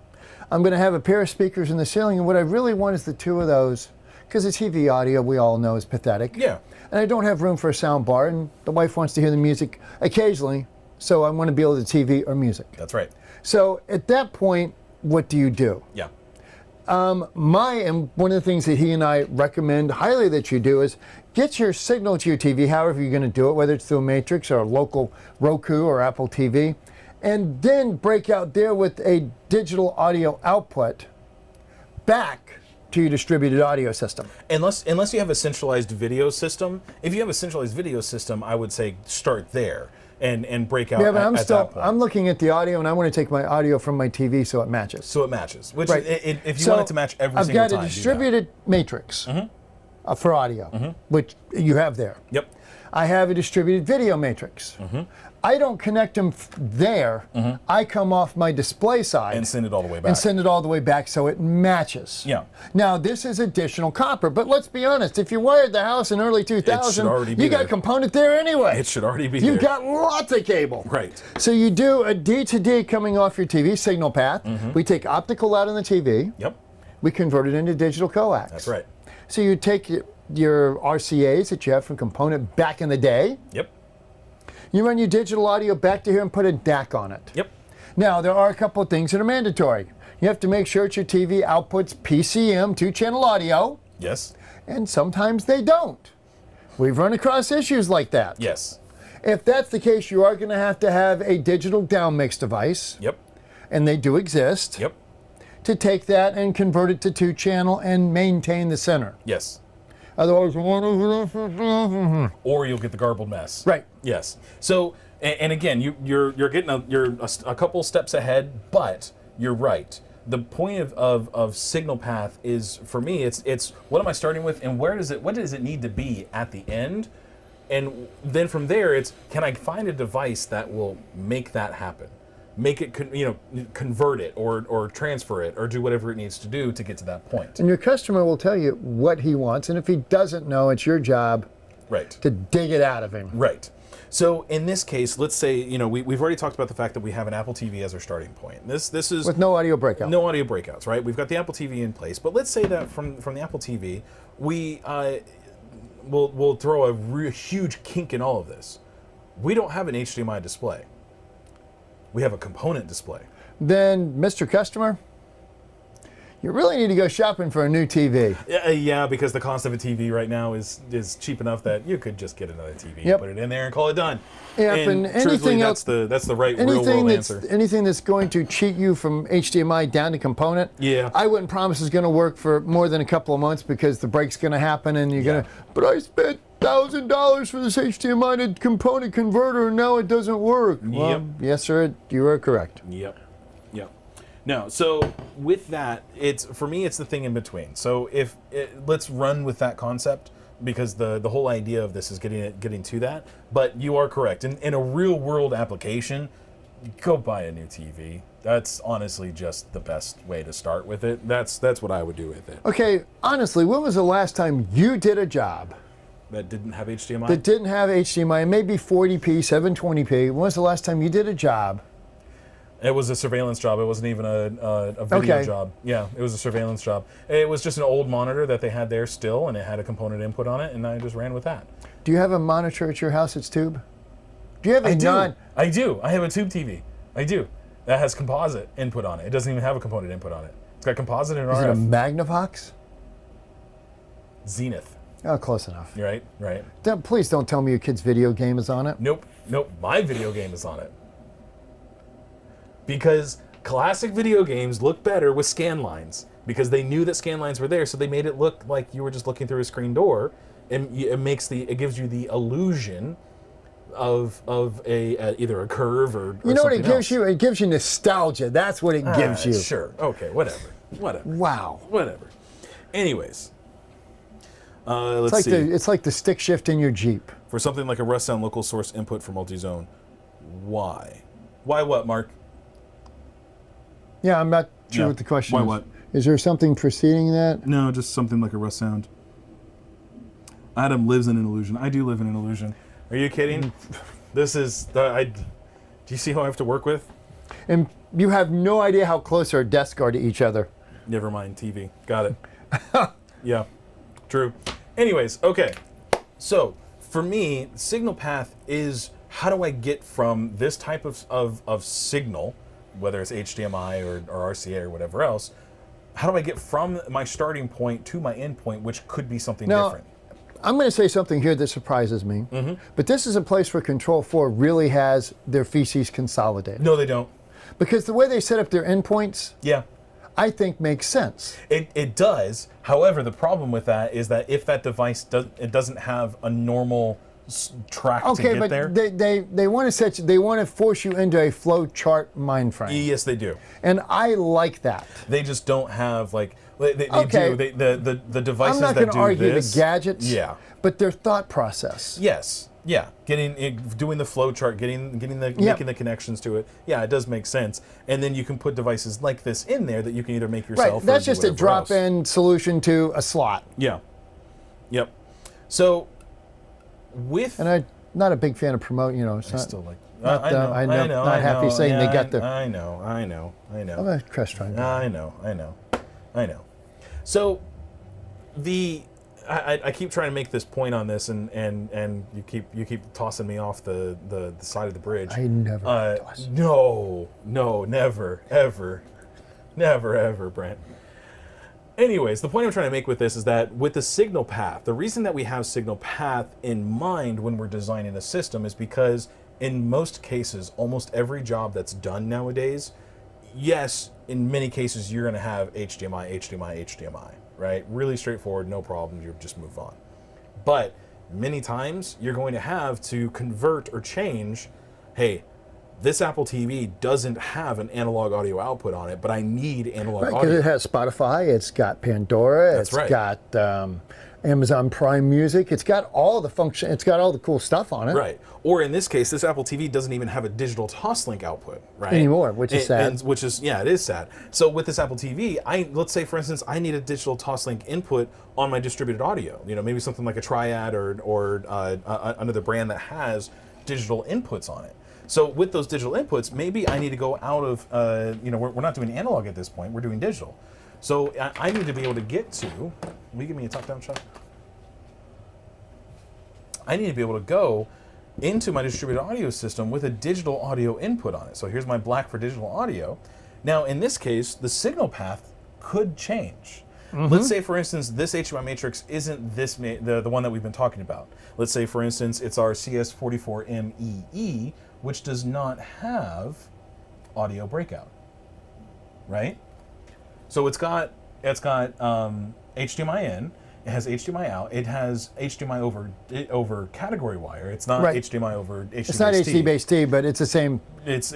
Speaker 1: I'm going to have a pair of speakers in the ceiling, and what I really want is the two of those, because the TV audio, we all know, is pathetic.
Speaker 2: Yeah.
Speaker 1: And I don't have room for a sound bar, and the wife wants to hear the music occasionally, so I want to be able to TV or music.
Speaker 2: That's right.
Speaker 1: So at that point, what do you do?
Speaker 2: Yeah.
Speaker 1: And one of the things that he and I recommend highly that you do is get your signal to your TV, however you're going to do it, whether it's through a matrix or a local Roku or Apple TV, and then break out there with a digital audio output back to your distributed audio system.
Speaker 2: Unless you have a centralized video system. If you have a centralized video system, I would say start there and break out.
Speaker 1: Yeah, but
Speaker 2: at that point.
Speaker 1: I'm looking at the audio, and I want to take my audio from my TV so it matches.
Speaker 2: So it matches. Which
Speaker 1: Right.
Speaker 2: if you want it to match every single time,
Speaker 1: I've got a distributed matrix for audio, which you have there.
Speaker 2: Yep.
Speaker 1: I have a distributed video matrix. I don't connect them there. I come off my display side
Speaker 2: and send it all the way back.
Speaker 1: and send it all the way back so it matches.
Speaker 2: Yeah.
Speaker 1: Now this is additional copper, but let's be honest. If you wired the house in early 2000, you got a component there anyway.
Speaker 2: It should already be there.
Speaker 1: You've got lots of cable.
Speaker 2: Right.
Speaker 1: So you do a D-to-D coming off your TV signal path. We take optical out on the TV.
Speaker 2: Yep.
Speaker 1: We convert it into digital coax.
Speaker 2: That's right.
Speaker 1: So you take your RCAs that you have from component back in the day.
Speaker 2: Yep.
Speaker 1: You run your digital audio back to here and put a DAC on it.
Speaker 2: Yep.
Speaker 1: Now, there are a couple of things that are mandatory. You have to make sure that your TV outputs PCM 2-channel audio.
Speaker 2: Yes.
Speaker 1: And sometimes they don't. We've run across issues like that.
Speaker 2: Yes.
Speaker 1: If that's the case, you are going to have a digital downmix device.
Speaker 2: Yep.
Speaker 1: And they do exist.
Speaker 2: Yep.
Speaker 1: To take that and convert it to 2-channel and maintain the center.
Speaker 2: Yes.
Speaker 1: Otherwise,
Speaker 2: or you'll get the garbled mess.
Speaker 1: Right.
Speaker 2: Yes. So, and again, you're getting a couple steps ahead, but you're right. The point of signal path is, for me, it's what am I starting with, and what does it need to be at the end, and then from there, it's can I find a device that will make that happen. Make it, convert it or transfer it or do whatever it needs to do to get to that point.
Speaker 1: And your customer will tell you what he wants, and if he doesn't know, it's your job to dig it out of him.
Speaker 2: Right. So in this case, let's say, we've already talked about the fact that we have an Apple TV as our starting point. This is
Speaker 1: with no audio breakout.
Speaker 2: No audio breakouts, right? We've got the Apple TV in place, but let's say that from the Apple TV, we'll throw a huge kink in all of this. We don't have an HDMI display. We have a component display.
Speaker 1: Then, Mr. Customer, you really need to go shopping for a new TV.
Speaker 2: Yeah, because the cost of a TV right now is cheap enough that you could just get another TV, put it in there, and call it done.
Speaker 1: Yep, and anything else,
Speaker 2: that's the right real world answer.
Speaker 1: Anything that's going to cheat you from HDMI down to component, I wouldn't promise is going to work for more than a couple of months because the break's going to happen, and you're going to. But I spent $1,000 for this HDMI to component converter, and now it doesn't work. Well, yes, sir, you are correct.
Speaker 2: Yep. No, so with that, for me, it's the thing in between. So let's run with that concept because the whole idea of this is getting to that. But you are correct. In a real world application, go buy a new TV. That's honestly just the best way to start with it. That's what I would do with it.
Speaker 1: Okay, honestly, when was the last time you did a job
Speaker 2: that didn't have HDMI?
Speaker 1: That didn't have HDMI, maybe 40p, 720p. When was the last time you did a job
Speaker 2: It was a surveillance job. It wasn't even a video job. Yeah, it was a surveillance job. It was just an old monitor that they had there still, and it had a component input on it, and I just ran with that.
Speaker 1: Do you have a monitor at your house that's tube? Do you have a
Speaker 2: I do. I have a tube TV. I do. That has composite input on it. It doesn't even have a component input on it. It's got composite and RF.
Speaker 1: Is it a Magnavox?
Speaker 2: Zenith.
Speaker 1: Oh, close enough.
Speaker 2: Right.
Speaker 1: Please don't tell me your kid's video game is on it.
Speaker 2: Nope. My video game is on it. Because classic video games look better with scan lines. Because they knew that scan lines were there, so they made it look like you were just looking through a screen door. And it gives you the illusion of either a curve or
Speaker 1: you know what it gives
Speaker 2: else.
Speaker 1: you? It gives you nostalgia. That's what it gives you.
Speaker 2: Sure. Okay. Whatever.
Speaker 1: Wow.
Speaker 2: Whatever. Anyways, let's see.
Speaker 1: It's like the stick shift in your Jeep.
Speaker 2: For something like a rust sound local source input for multi-zone, why? Why what, Mark?
Speaker 1: Yeah, I'm not sure what the question is.
Speaker 2: Why what?
Speaker 1: Is there something preceding that?
Speaker 2: No, just something like a rust sound. Adam lives in an illusion. I do live in an illusion. Are you kidding? This is do you see who I have to work with?
Speaker 1: And you have no idea how close our desks are to each other.
Speaker 2: Never mind, TV. Got it. Yeah, true. Anyways, okay. So for me, signal path is how do I get from this type of signal, whether it's HDMI or RCA or whatever else, how do I get from my starting point to my end point, which could be something different?
Speaker 1: I'm going to say something here that surprises me, but this is a place where Control 4 really has their feces consolidated.
Speaker 2: No, they don't.
Speaker 1: Because the way they set up their endpoints,
Speaker 2: Yeah.
Speaker 1: I think makes sense.
Speaker 2: It does. However, the problem with that is that if that device doesn't have a normal track to get there.
Speaker 1: Okay, but they want to force you into a flow chart mind frame.
Speaker 2: Yes, they do.
Speaker 1: And I like that.
Speaker 2: They just don't have like they
Speaker 1: Okay.
Speaker 2: do. The devices
Speaker 1: I'm not
Speaker 2: that
Speaker 1: going to
Speaker 2: do
Speaker 1: argue
Speaker 2: this.
Speaker 1: the gadgets.
Speaker 2: Yeah.
Speaker 1: But their thought process.
Speaker 2: Yes. Yeah. Doing the flow chart, making the connections to it. Yeah, it does make sense. And then you can put devices like this in there that you can either make yourself.
Speaker 1: Right. That's
Speaker 2: or do
Speaker 1: just a
Speaker 2: whatever else.
Speaker 1: drop-in solution to a slot.
Speaker 2: Yeah. Yep. So
Speaker 1: And I'm not a big fan of promoting. It's
Speaker 2: I
Speaker 1: not.
Speaker 2: still like.
Speaker 1: I know. Not happy saying they got the.
Speaker 2: I know.
Speaker 1: I'm a Crestron guy.
Speaker 2: I know. So, I keep trying to make this point on this, and you keep tossing me off the side of the bridge.
Speaker 1: I never.
Speaker 2: No, never, ever, Brent. Anyways, the point I'm trying to make with this is that with the signal path, the reason that we have signal path in mind when we're designing a system is because in most cases, almost every job that's done nowadays, yes, in many cases you're going to have HDMI, right? Really straightforward, no problem, you just move on. But many times you're going to have to convert or change, hey, this Apple TV doesn't have an analog audio output on it, but I need analog
Speaker 1: Right,
Speaker 2: audio.
Speaker 1: because it has Spotify, it's got Pandora,
Speaker 2: That's right.
Speaker 1: got Amazon Prime Music, it's got all the function, it's got all the cool stuff on it.
Speaker 2: Right. Or in this case, this Apple TV doesn't even have a digital Toslink output, right?
Speaker 1: Anymore, which is sad.
Speaker 2: It is sad. So with this Apple TV, let's say, for instance, I need a digital Toslink input on my distributed audio. Maybe something like a Triad or another brand that has digital inputs on it. So with those digital inputs, maybe I need to go out of, we're not doing analog at this point, we're doing digital. So I need to be able to get to, will you give me a top-down shot? I need to be able to go into my distributed audio system with a digital audio input on it. So here's my black for digital audio. Now in this case, the signal path could change. Let's say, for instance, this HDMI matrix isn't the one that we've been talking about. Let's say, for instance, it's our CS44MEE, which does not have audio breakout, right? So it's got HDMI in, it has HDMI out, it has HDMI over category wire. It's not HDMI over HDMI.
Speaker 1: It's not HD-based-T, but it's the same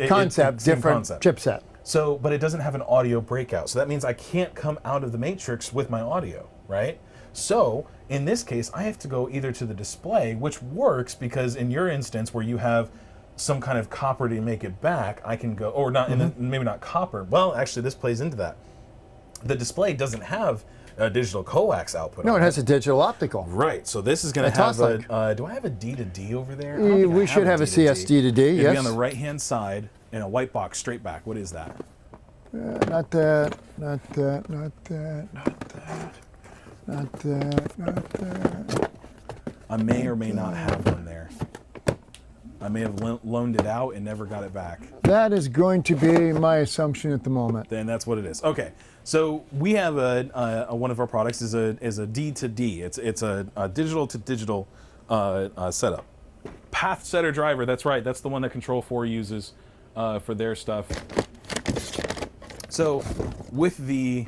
Speaker 1: concept, different chipset.
Speaker 2: So, but it doesn't have an audio breakout. So that means I can't come out of the matrix with my audio, right? So in this case, I have to go either to the display, which works because in your instance where you have some kind of copper to make it back, I can go, or not, maybe not copper. Well, actually, this plays into that. The display doesn't have a digital coax output.
Speaker 1: No, it has a digital optical.
Speaker 2: Right. So this is going to have a. Do I have a D to D over there?
Speaker 1: We should have a CSD to D.
Speaker 2: It'd
Speaker 1: Yes.
Speaker 2: be on the right-hand side. And a white box straight back, what is that?
Speaker 1: Not that, not that, not that, not that, not that, not that.
Speaker 2: I may or may not have one there. I may have loaned it out and never got it back.
Speaker 1: That is going to be my assumption at the moment.
Speaker 2: Then that's what it is. Okay, so we have one of our products is a D to D. It's a digital to digital setup. Path setter driver. That's right. That's the one that Control 4 uses for their stuff. So with the,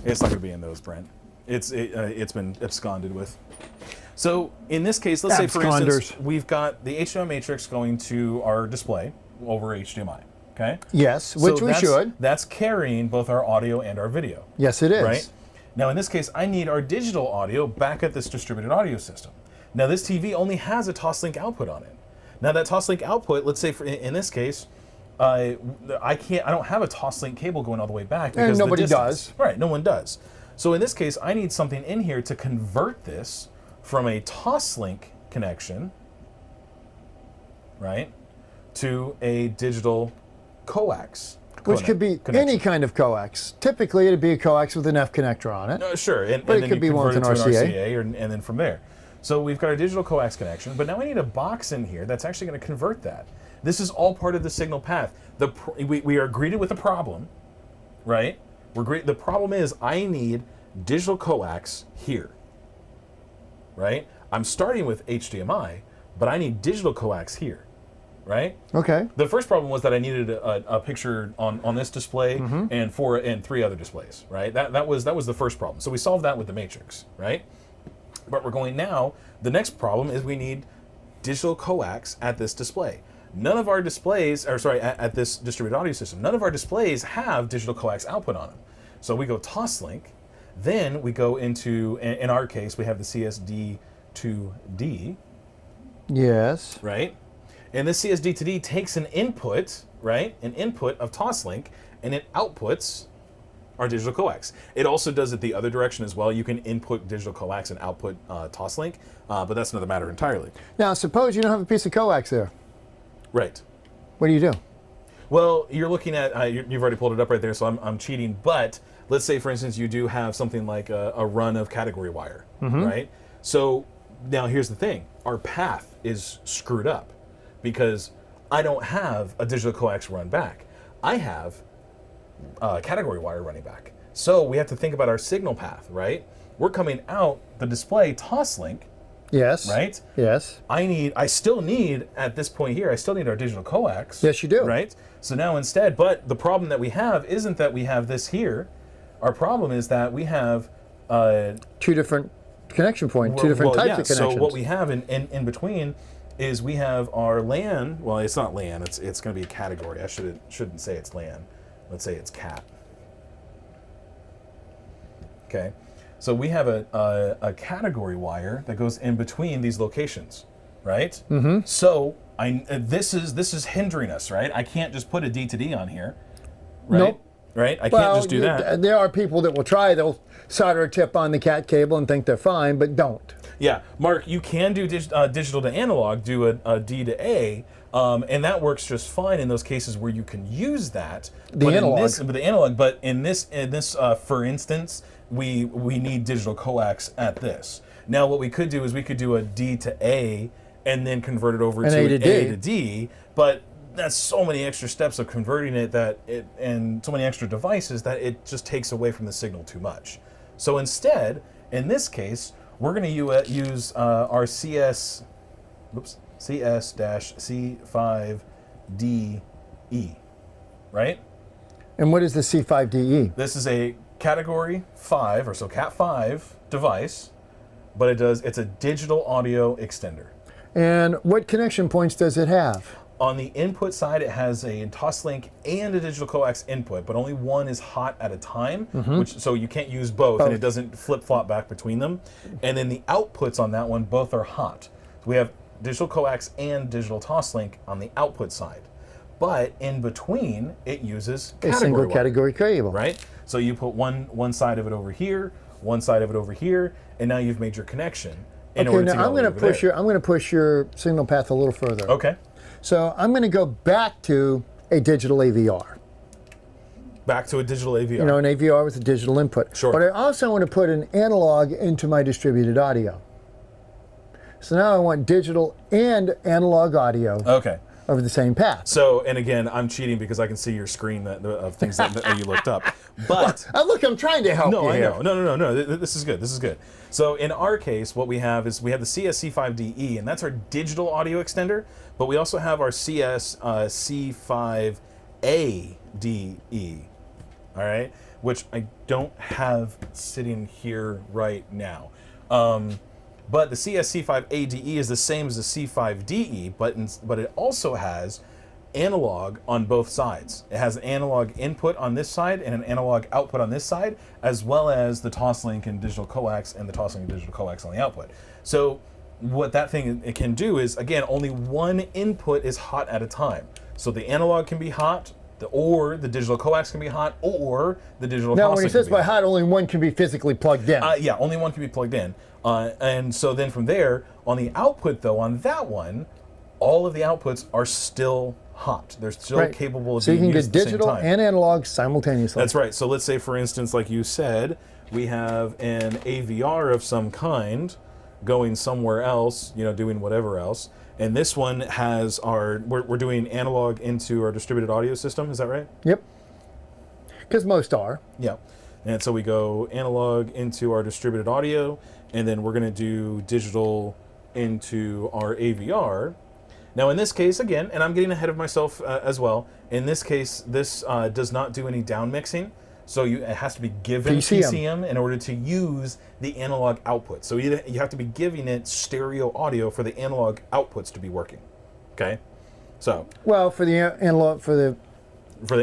Speaker 2: it's not going to be in those, Brent. It's been absconded with. So in this case, let's say for instance, we've got the HDMI matrix going to our display over HDMI. Okay.
Speaker 1: Yes, which we should.
Speaker 2: That's carrying both our audio and our video.
Speaker 1: Yes, it is.
Speaker 2: Right. Now in this case, I need our digital audio back at this distributed audio system. Now this TV only has a Toslink output on it. Now that Toslink output, let's say in this case, I don't have a Toslink cable going all the way back because
Speaker 1: nobody does.
Speaker 2: Right, no one does. So in this case, I need something in here to convert this from a Toslink connection, right, to a digital coax.
Speaker 1: Which could be any kind of coax. Typically, it'd be a coax with an F connector on it.
Speaker 2: Sure,
Speaker 1: but it could be one with an RCA.
Speaker 2: And then from there. So we've got our digital coax connection, but now we need a box in here that's actually going to convert that. This is all part of the signal path. We are greeted with a problem, right? The problem is I need digital coax here, right? I'm starting with HDMI, but I need digital coax here, right?
Speaker 1: Okay.
Speaker 2: The first problem was that I needed a picture on this display and 3 other displays, right? That was the first problem. So we solved that with the matrix, right? But we're going now, the next problem is we need digital coax at this display. None of our displays, at this distributed audio system, none of our displays have digital coax output on them. So we go Toslink, then we go into, in our case, we have the CSD2D.
Speaker 1: Yes.
Speaker 2: Right? And this CSD2D takes an input, right? An input of Toslink, and it outputs our digital coax. It also does it the other direction as well. You can input digital coax and output Toslink, but that's another matter entirely.
Speaker 1: Now, suppose you don't have a piece of coax there.
Speaker 2: Right.
Speaker 1: What do you do?
Speaker 2: Well, you're looking at, you've already pulled it up right there, so I'm cheating, but let's say, for instance, you do have something like a run of category wire, right? So now here's the thing. Our path is screwed up because I don't have a digital coax run back. I have category wire running back. So we have to think about our signal path, right? We're coming out the display Toslink.
Speaker 1: Yes.
Speaker 2: Right?
Speaker 1: Yes.
Speaker 2: I still need, at this point here, I still need our digital coax.
Speaker 1: Yes, you do.
Speaker 2: Right? So now instead, but the problem that we have isn't that we have this here. Our problem is that we have
Speaker 1: 2 different connection points, 2 different types of connections.
Speaker 2: So what we have in between is we have our LAN. Well, it's not LAN. It's going to be a category. I shouldn't say it's LAN. Let's say it's CAT. Okay. So we have a category wire that goes in between these locations, right? So this is hindering us, right? I can't just put a D to D on here, right?
Speaker 1: Nope.
Speaker 2: Right? I can't just do that.
Speaker 1: There are people that will try. They'll solder a tip on the CAT cable and think they're fine, but don't.
Speaker 2: Yeah, Mark, you can do digital to analog, do a D to A, and that works just fine in those cases where you can use that.
Speaker 1: The analog.
Speaker 2: But in this, for instance, we need digital coax at this. Now, what we could do is we could do a D to A and then convert it over to an A to D. But that's so many extra steps of converting it and so many extra devices that it just takes away from the signal too much. So instead, in this case, we're going to use our CS-C5DE, right?
Speaker 1: And what is the C5DE?
Speaker 2: This is a category 5, or so Cat 5 device, but it's a digital audio extender.
Speaker 1: And what connection points does it have?
Speaker 2: On the input side, it has a Toslink and a digital coax input, but only one is hot at a time, so you can't use both, and it doesn't flip-flop back between them. And then the outputs on that one, both are hot. So we have digital coax and digital Toslink on the output side. But in between, it uses
Speaker 1: a single category cable.
Speaker 2: Right? So you put one side of it over here, one side of it over here, and now you've made your connection.
Speaker 1: Okay, now I'm going to push your signal path a little further.
Speaker 2: Okay.
Speaker 1: So I'm going to go back to a digital AVR.
Speaker 2: Back to a digital AVR.
Speaker 1: You know, an AVR with a digital input.
Speaker 2: Sure.
Speaker 1: But I also want to put an analog into my distributed audio. So now I want digital and analog audio
Speaker 2: Okay.
Speaker 1: over the same path.
Speaker 2: So, and again, I'm cheating because I can see your screen of things that you looked up. But
Speaker 1: Look, I'm trying to help you
Speaker 2: I
Speaker 1: here.
Speaker 2: know. No. This is good. This is good. So in our case, what we have is we have the CS-C5DE, and that's our digital audio extender. But we also have our CS-C5ADE. All right, which I don't have sitting here right now. But the CS-C5ADE is the same as the C5DE, but it also has analog on both sides. It has an analog input on this side and an analog output on this side, as well as the Toslink and digital coax and the Toslink and digital coax on the output. So what that thing it can do is, again, only one input is hot at a time. So the analog can be hot, or the digital coax can be hot, or the digital
Speaker 1: Now, when he
Speaker 2: Toslink
Speaker 1: says
Speaker 2: can be
Speaker 1: by hot, only one can be physically plugged in.
Speaker 2: yeah, only one can be plugged in. And so then from there, on the output though, on that one, all of the outputs are still hot. They're still capable of being used at the same time.
Speaker 1: So you can get digital and analog simultaneously.
Speaker 2: That's right. So let's say, for instance, like you said, we have an AVR of some kind going somewhere else, you know, doing whatever else. And this one has we're doing analog into our distributed audio system. Is that right?
Speaker 1: Yep. Because most are.
Speaker 2: Yeah. And so we go analog into our distributed audio, and then we're going to do digital into our AVR. Now in this case, again, and I'm getting ahead of myself as well, in this case, this does not do any down mixing, so it has to be given PCM in order to use the analog output. So you have to be giving it stereo audio for the analog outputs to be working, okay? So.
Speaker 1: Well, for the analog, for the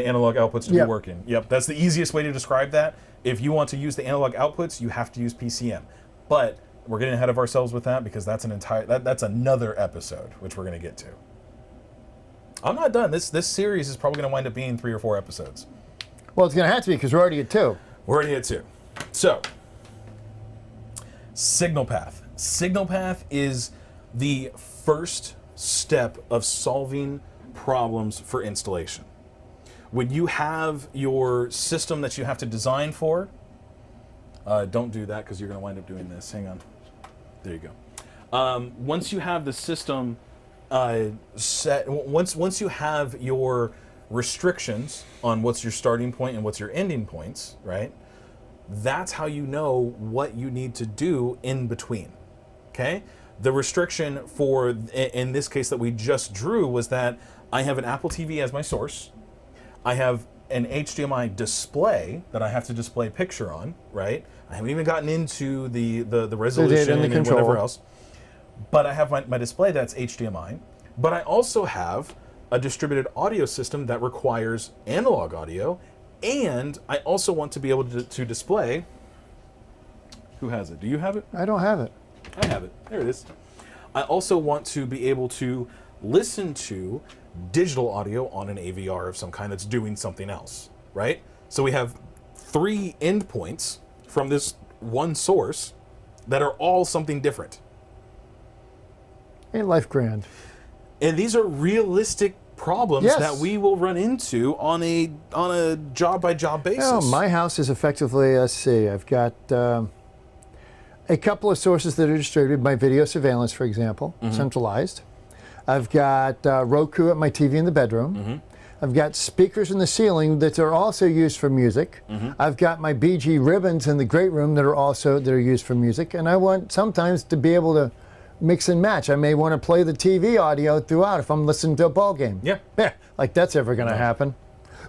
Speaker 2: analog outputs to be working. Yep, that's the easiest way to describe that. If you want to use the analog outputs, you have to use PCM. But we're getting ahead of ourselves with that because that's that's another episode, which we're going to get to. I'm not done. This series is probably going to wind up being 3 or 4 episodes.
Speaker 1: Well, it's going to have to be because we're already at 2.
Speaker 2: We're already at 2. So, signal path. Signal path is the first step of solving problems for installation. When you have your system that you have to design for, don't do that because you're going to wind up doing this. Hang on. There you go. Once you have the system set, once you have your restrictions on what's your starting point and what's your ending points, right? That's how you know what you need to do in between. Okay? The restriction for, in this case that we just drew, was that I have an Apple TV as my source. I have an HDMI display that I have to display picture on, right? I haven't even gotten into the resolution and whatever else. But I have my display that's HDMI. But I also have a distributed audio system that requires analog audio, and I also want to be able to display. Who has it? Do you have it?
Speaker 1: I don't have it.
Speaker 2: I have it. There it is. I also want to be able to listen to digital audio on an AVR of some kind that's doing something else, right? So we have 3 endpoints from this one source that are all something different.
Speaker 1: Ain't life grand?
Speaker 2: And these are realistic problems that we will run into on a job by job basis.
Speaker 1: Well, my house is effectively, let's see, I've got a couple of sources that are distributed. My video surveillance, for example, centralized. I've got Roku at my TV in the bedroom. I've got speakers in the ceiling that are also used for music. I've got my BG ribbons in the great room that are used for music. And I want sometimes to be able to mix and match. I may want to play the TV audio throughout if I'm listening to a ball game. Yeah, like that's ever going to happen.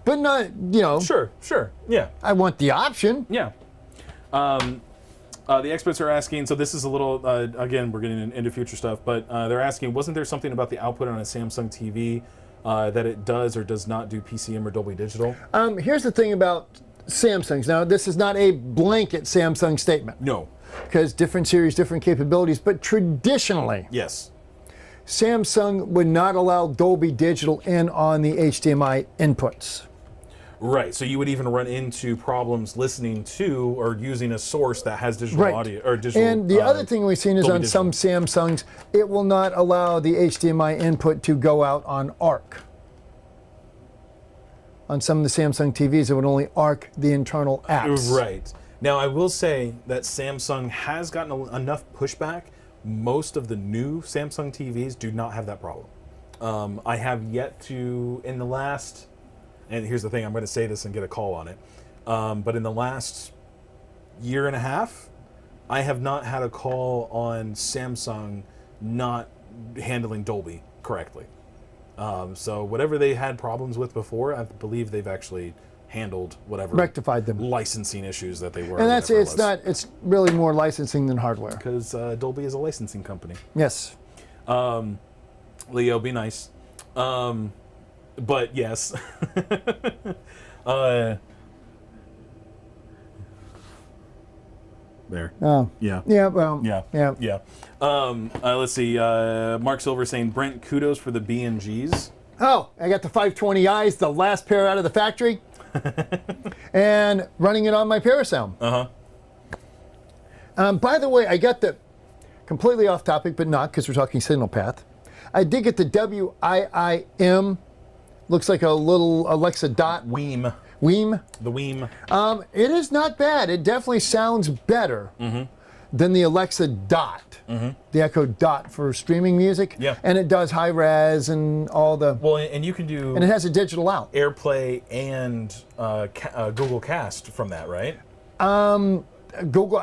Speaker 1: But not, you know.
Speaker 2: Sure, yeah.
Speaker 1: I want the option.
Speaker 2: Yeah. The experts are asking, so this is a little, again, we're getting into future stuff, but they're asking, wasn't there something about the output on a Samsung TV that it does or does not do PCM or Dolby Digital?
Speaker 1: Here's the thing about Samsungs. Now, this is not a blanket Samsung statement.
Speaker 2: No.
Speaker 1: Because different series, different capabilities, but traditionally,
Speaker 2: yes,
Speaker 1: Samsung would not allow Dolby Digital in on the HDMI inputs.
Speaker 2: Right, so you would even run into problems listening to or using a source that has digital audio or digital.
Speaker 1: And the other thing we've seen is
Speaker 2: Dolby
Speaker 1: on
Speaker 2: Digital.
Speaker 1: some Samsungs, it will not allow the HDMI input to go out on ARC. on some of the Samsung TVs, it would only arc the internal apps.
Speaker 2: Right. Now, I will say that Samsung has gotten enough pushback. Most of the new Samsung TVs do not have that problem. I have yet to, in the last, and here's the thing, I'm going to say this and get a call on it, but in the last year and a half, I have not had a call on Samsung not handling Dolby correctly. So whatever they had problems with before, I believe they've actually handled whatever
Speaker 1: Rectified them.
Speaker 2: licensing issues that they were.
Speaker 1: And it's really more licensing than hardware.
Speaker 2: Because Dolby is a licensing company.
Speaker 1: Yes.
Speaker 2: Leo, be nice. But yes. There.
Speaker 1: Oh.
Speaker 2: Yeah.
Speaker 1: Yeah, well.
Speaker 2: Yeah.
Speaker 1: Yeah.
Speaker 2: Yeah. Let's see. Mark Silver saying, Brent, kudos for the B&Gs.
Speaker 1: Oh, I got the 520i's, the last pair out of the factory, and running it on my Parasound. By the way, I got the, completely off topic, but not because we're talking signal path. I did get the WIIM. Looks like a little Alexa Dot.
Speaker 2: Weem.
Speaker 1: Weem.
Speaker 2: The Weem.
Speaker 1: It is not bad. It definitely sounds better than the Alexa Dot, the Echo Dot for streaming music.
Speaker 2: Yeah.
Speaker 1: And it does high res and all the.
Speaker 2: Well, and you can do.
Speaker 1: And it has a digital out.
Speaker 2: AirPlay and Google Cast from that, right?
Speaker 1: Google,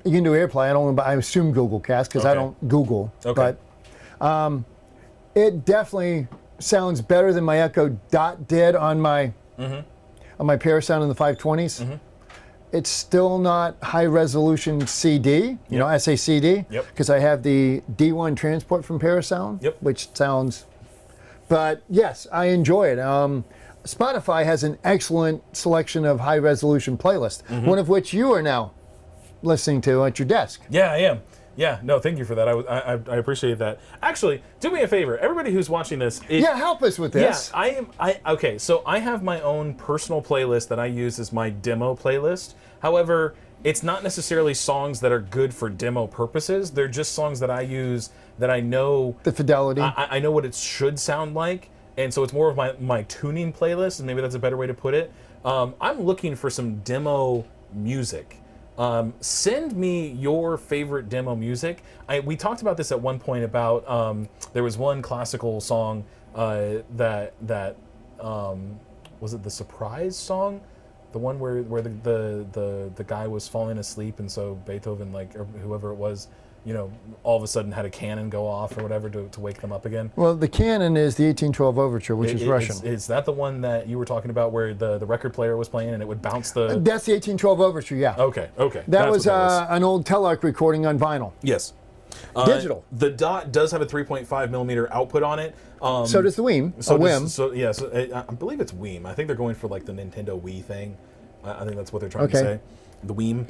Speaker 1: you can do AirPlay. I don't know, I assume Google Cast because I don't Google.
Speaker 2: Okay.
Speaker 1: But it definitely sounds better than my Echo Dot did on my Parasound in the 520s. It's still not high resolution CD, you know, SACD, because I have the D1 transport from Parasound, which sounds, but yes, I enjoy it. Spotify has an excellent selection of high resolution playlists, one of which you are now listening to at your desk.
Speaker 2: Yeah, I am. Yeah, no, thank you for that. I appreciate that. Actually, do me a favor, everybody who's watching this.
Speaker 1: Help us with this.
Speaker 2: Yeah, okay, so I have my own personal playlist that I use as my demo playlist. However, it's not necessarily songs that are good for demo purposes. They're just songs that I use that I know
Speaker 1: the fidelity.
Speaker 2: I know what it should sound like, and so it's more of my tuning playlist, and maybe that's a better way to put it. I'm looking for some demo music. Send me your favorite demo music. We talked about this at one point about there was one classical song that was it the Surprise song, the one where the guy was falling asleep and so Beethoven or whoever it was, you know, all of a sudden had a cannon go off or whatever to wake them up again.
Speaker 1: Well, the cannon is the 1812 Overture, which is Russian.
Speaker 2: Is that the one that you were talking about where the record player was playing and it would bounce the...
Speaker 1: That's the 1812 Overture, yeah.
Speaker 2: Okay.
Speaker 1: That was an old Telarc recording on vinyl.
Speaker 2: Yes.
Speaker 1: Digital.
Speaker 2: The Dot does have a 3.5 millimeter output on it.
Speaker 1: So does the Weem.
Speaker 2: I believe it's Weem. I think they're going for like the Nintendo Wii thing. I think that's what they're trying to say. The Weem.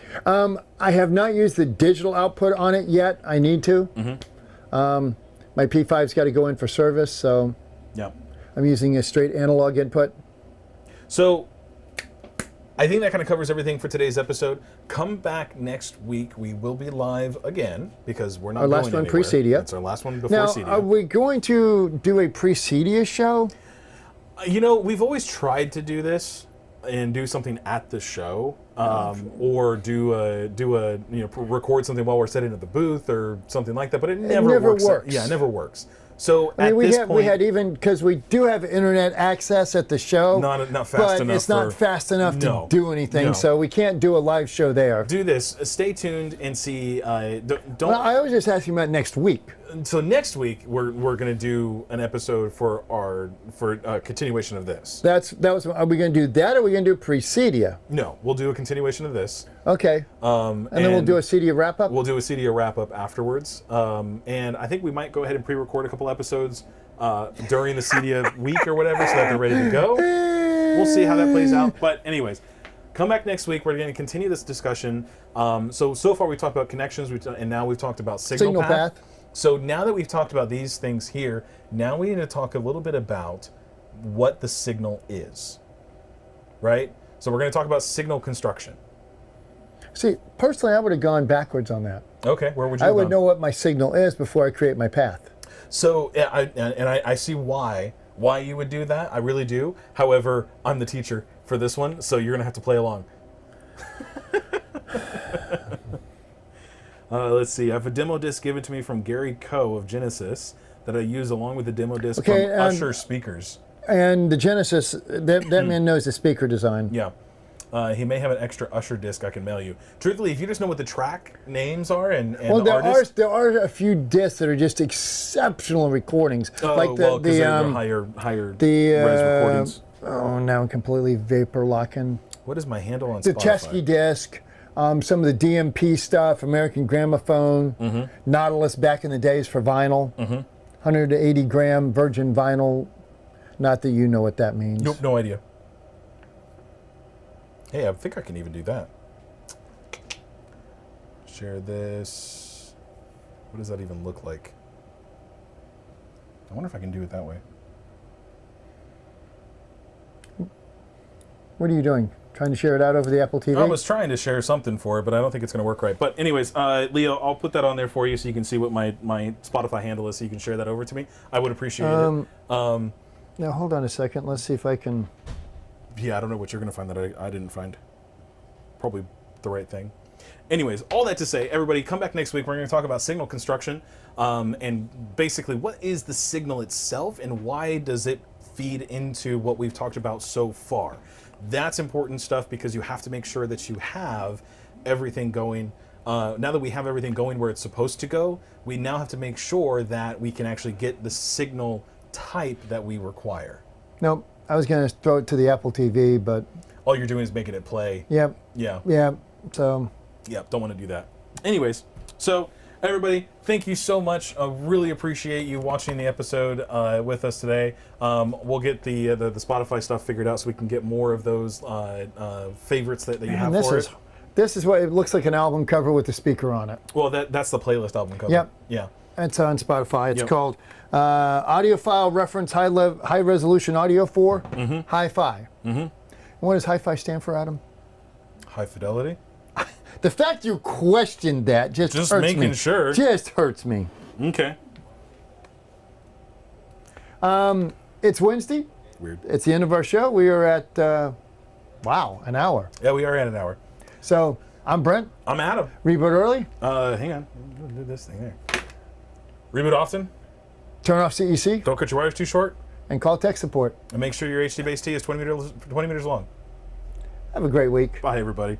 Speaker 1: I have not used the digital output on it yet. I need to. My P5's got to go in for service, so I'm using a straight analog input.
Speaker 2: So I think that kind of covers everything for today's episode. Come back next week. We will be live again because we're not
Speaker 1: our
Speaker 2: going
Speaker 1: last one
Speaker 2: anywhere.
Speaker 1: pre-Cydia.
Speaker 2: It's our last one before
Speaker 1: now,
Speaker 2: Cydia.
Speaker 1: Are we going to do a pre-Cydia show?
Speaker 2: You know, we've always tried to do this and do something at the show, or do a record something while we're sitting at the booth or something like that. But it never works. Yeah, it never works. So
Speaker 1: we had even because we do have internet access at the show,
Speaker 2: not fast
Speaker 1: but
Speaker 2: enough.
Speaker 1: It's not fast enough to do anything, so we can't do a live show there.
Speaker 2: Do this. Stay tuned and see. Don't.
Speaker 1: Well, I was just asking about next week.
Speaker 2: So next week we're going to do an episode for a continuation of this. Are we going to do that, or are we going to do pre-Cydia? No, we'll do a continuation of this.
Speaker 1: Okay. And then we'll do a Cydia wrap up.
Speaker 2: We'll do a Cydia wrap up afterwards. And I think we might go ahead and pre-record a couple episodes during the Cydia week or whatever, so that they're ready to go. We'll see how that plays out. But anyways, come back next week. We're going to continue this discussion. So far we've talked about connections, and now we've talked about signal path. So now that we've talked about these things here, now we need to talk a little bit about what the signal is, right? So we're going to talk about signal construction.
Speaker 1: See, personally, I would have gone backwards on that.
Speaker 2: Okay, where would you?
Speaker 1: I would know what my signal is before I create my path.
Speaker 2: So, I see why. why you would do that. I really do. However, I'm the teacher for this one, so you're going to have to play along. Let's see. I have a demo disc given to me from Gary Coe of Genesis that I use along with the demo disc from Usher speakers.
Speaker 1: And the Genesis, that man knows the speaker design.
Speaker 2: Yeah. He may have an extra Usher disc I can mail you. Truthfully, if you just know what the track names are and
Speaker 1: well,
Speaker 2: the artists...
Speaker 1: there are a few discs that are just exceptional recordings.
Speaker 2: Oh,
Speaker 1: like
Speaker 2: well, because they're higher res recordings.
Speaker 1: Oh, now I'm completely vapor locking.
Speaker 2: What is my handle on
Speaker 1: the
Speaker 2: Spotify?
Speaker 1: Chesky disc, some of the DMP stuff, American Gramophone, Nautilus back in the days for vinyl, 180 gram virgin vinyl. Not that you know what that means.
Speaker 2: Nope, no idea. Hey, I think I can even do that. Share this. What does that even look like? I wonder if I can do it that way.
Speaker 1: What are you doing? Trying to share it out over the Apple TV?
Speaker 2: I was trying to share something for it, but I don't think it's going to work right. But anyways, Leo, I'll put that on there for you so you can see what my Spotify handle is so you can share that over to me. I would appreciate it.
Speaker 1: Now, hold on a second. Let's see if I can...
Speaker 2: Yeah, I don't know what you're going to find that I didn't find. Probably the right thing. Anyways, all that to say, everybody, come back next week. We're going to talk about signal construction and basically what is the signal itself and why does it feed into what we've talked about so far. That's important stuff because you have to make sure that you have everything going. Now that we have everything going where it's supposed to go, we now have to make sure that we can actually get the signal type that we require.
Speaker 1: Nope. I was going to throw it to the Apple TV, but...
Speaker 2: All you're doing is making it play.
Speaker 1: Yep.
Speaker 2: Yeah.
Speaker 1: Yeah, so...
Speaker 2: Yep, don't want to do that. Anyways, so everybody, thank you so much. I really appreciate you watching the episode with us today. We'll get the Spotify stuff figured out so we can get more of those favorites that you have for it.
Speaker 1: This is what it looks like, an album cover with the speaker on it.
Speaker 2: Well, that's the playlist album cover.
Speaker 1: Yep.
Speaker 2: Yeah.
Speaker 1: It's on Spotify. It's called Audiophile Reference High Resolution Audio for Hi-Fi. What does Hi-Fi stand for, Adam?
Speaker 2: High fidelity?
Speaker 1: The fact you questioned that just hurts me.
Speaker 2: Just making sure.
Speaker 1: Just hurts me.
Speaker 2: Okay.
Speaker 1: It's Wednesday.
Speaker 2: Weird.
Speaker 1: It's the end of our show. We are at, wow, an hour.
Speaker 2: Yeah, we are at an hour.
Speaker 1: So, I'm Brent.
Speaker 2: I'm Adam.
Speaker 1: Reboot early.
Speaker 2: Hang on. I'm gonna do this thing there. Reboot often.
Speaker 1: Turn off CEC.
Speaker 2: Don't cut your wires too short.
Speaker 1: And call tech support.
Speaker 2: And make sure your HD base T is 20 meters long.
Speaker 1: Have a great week.
Speaker 2: Bye, everybody.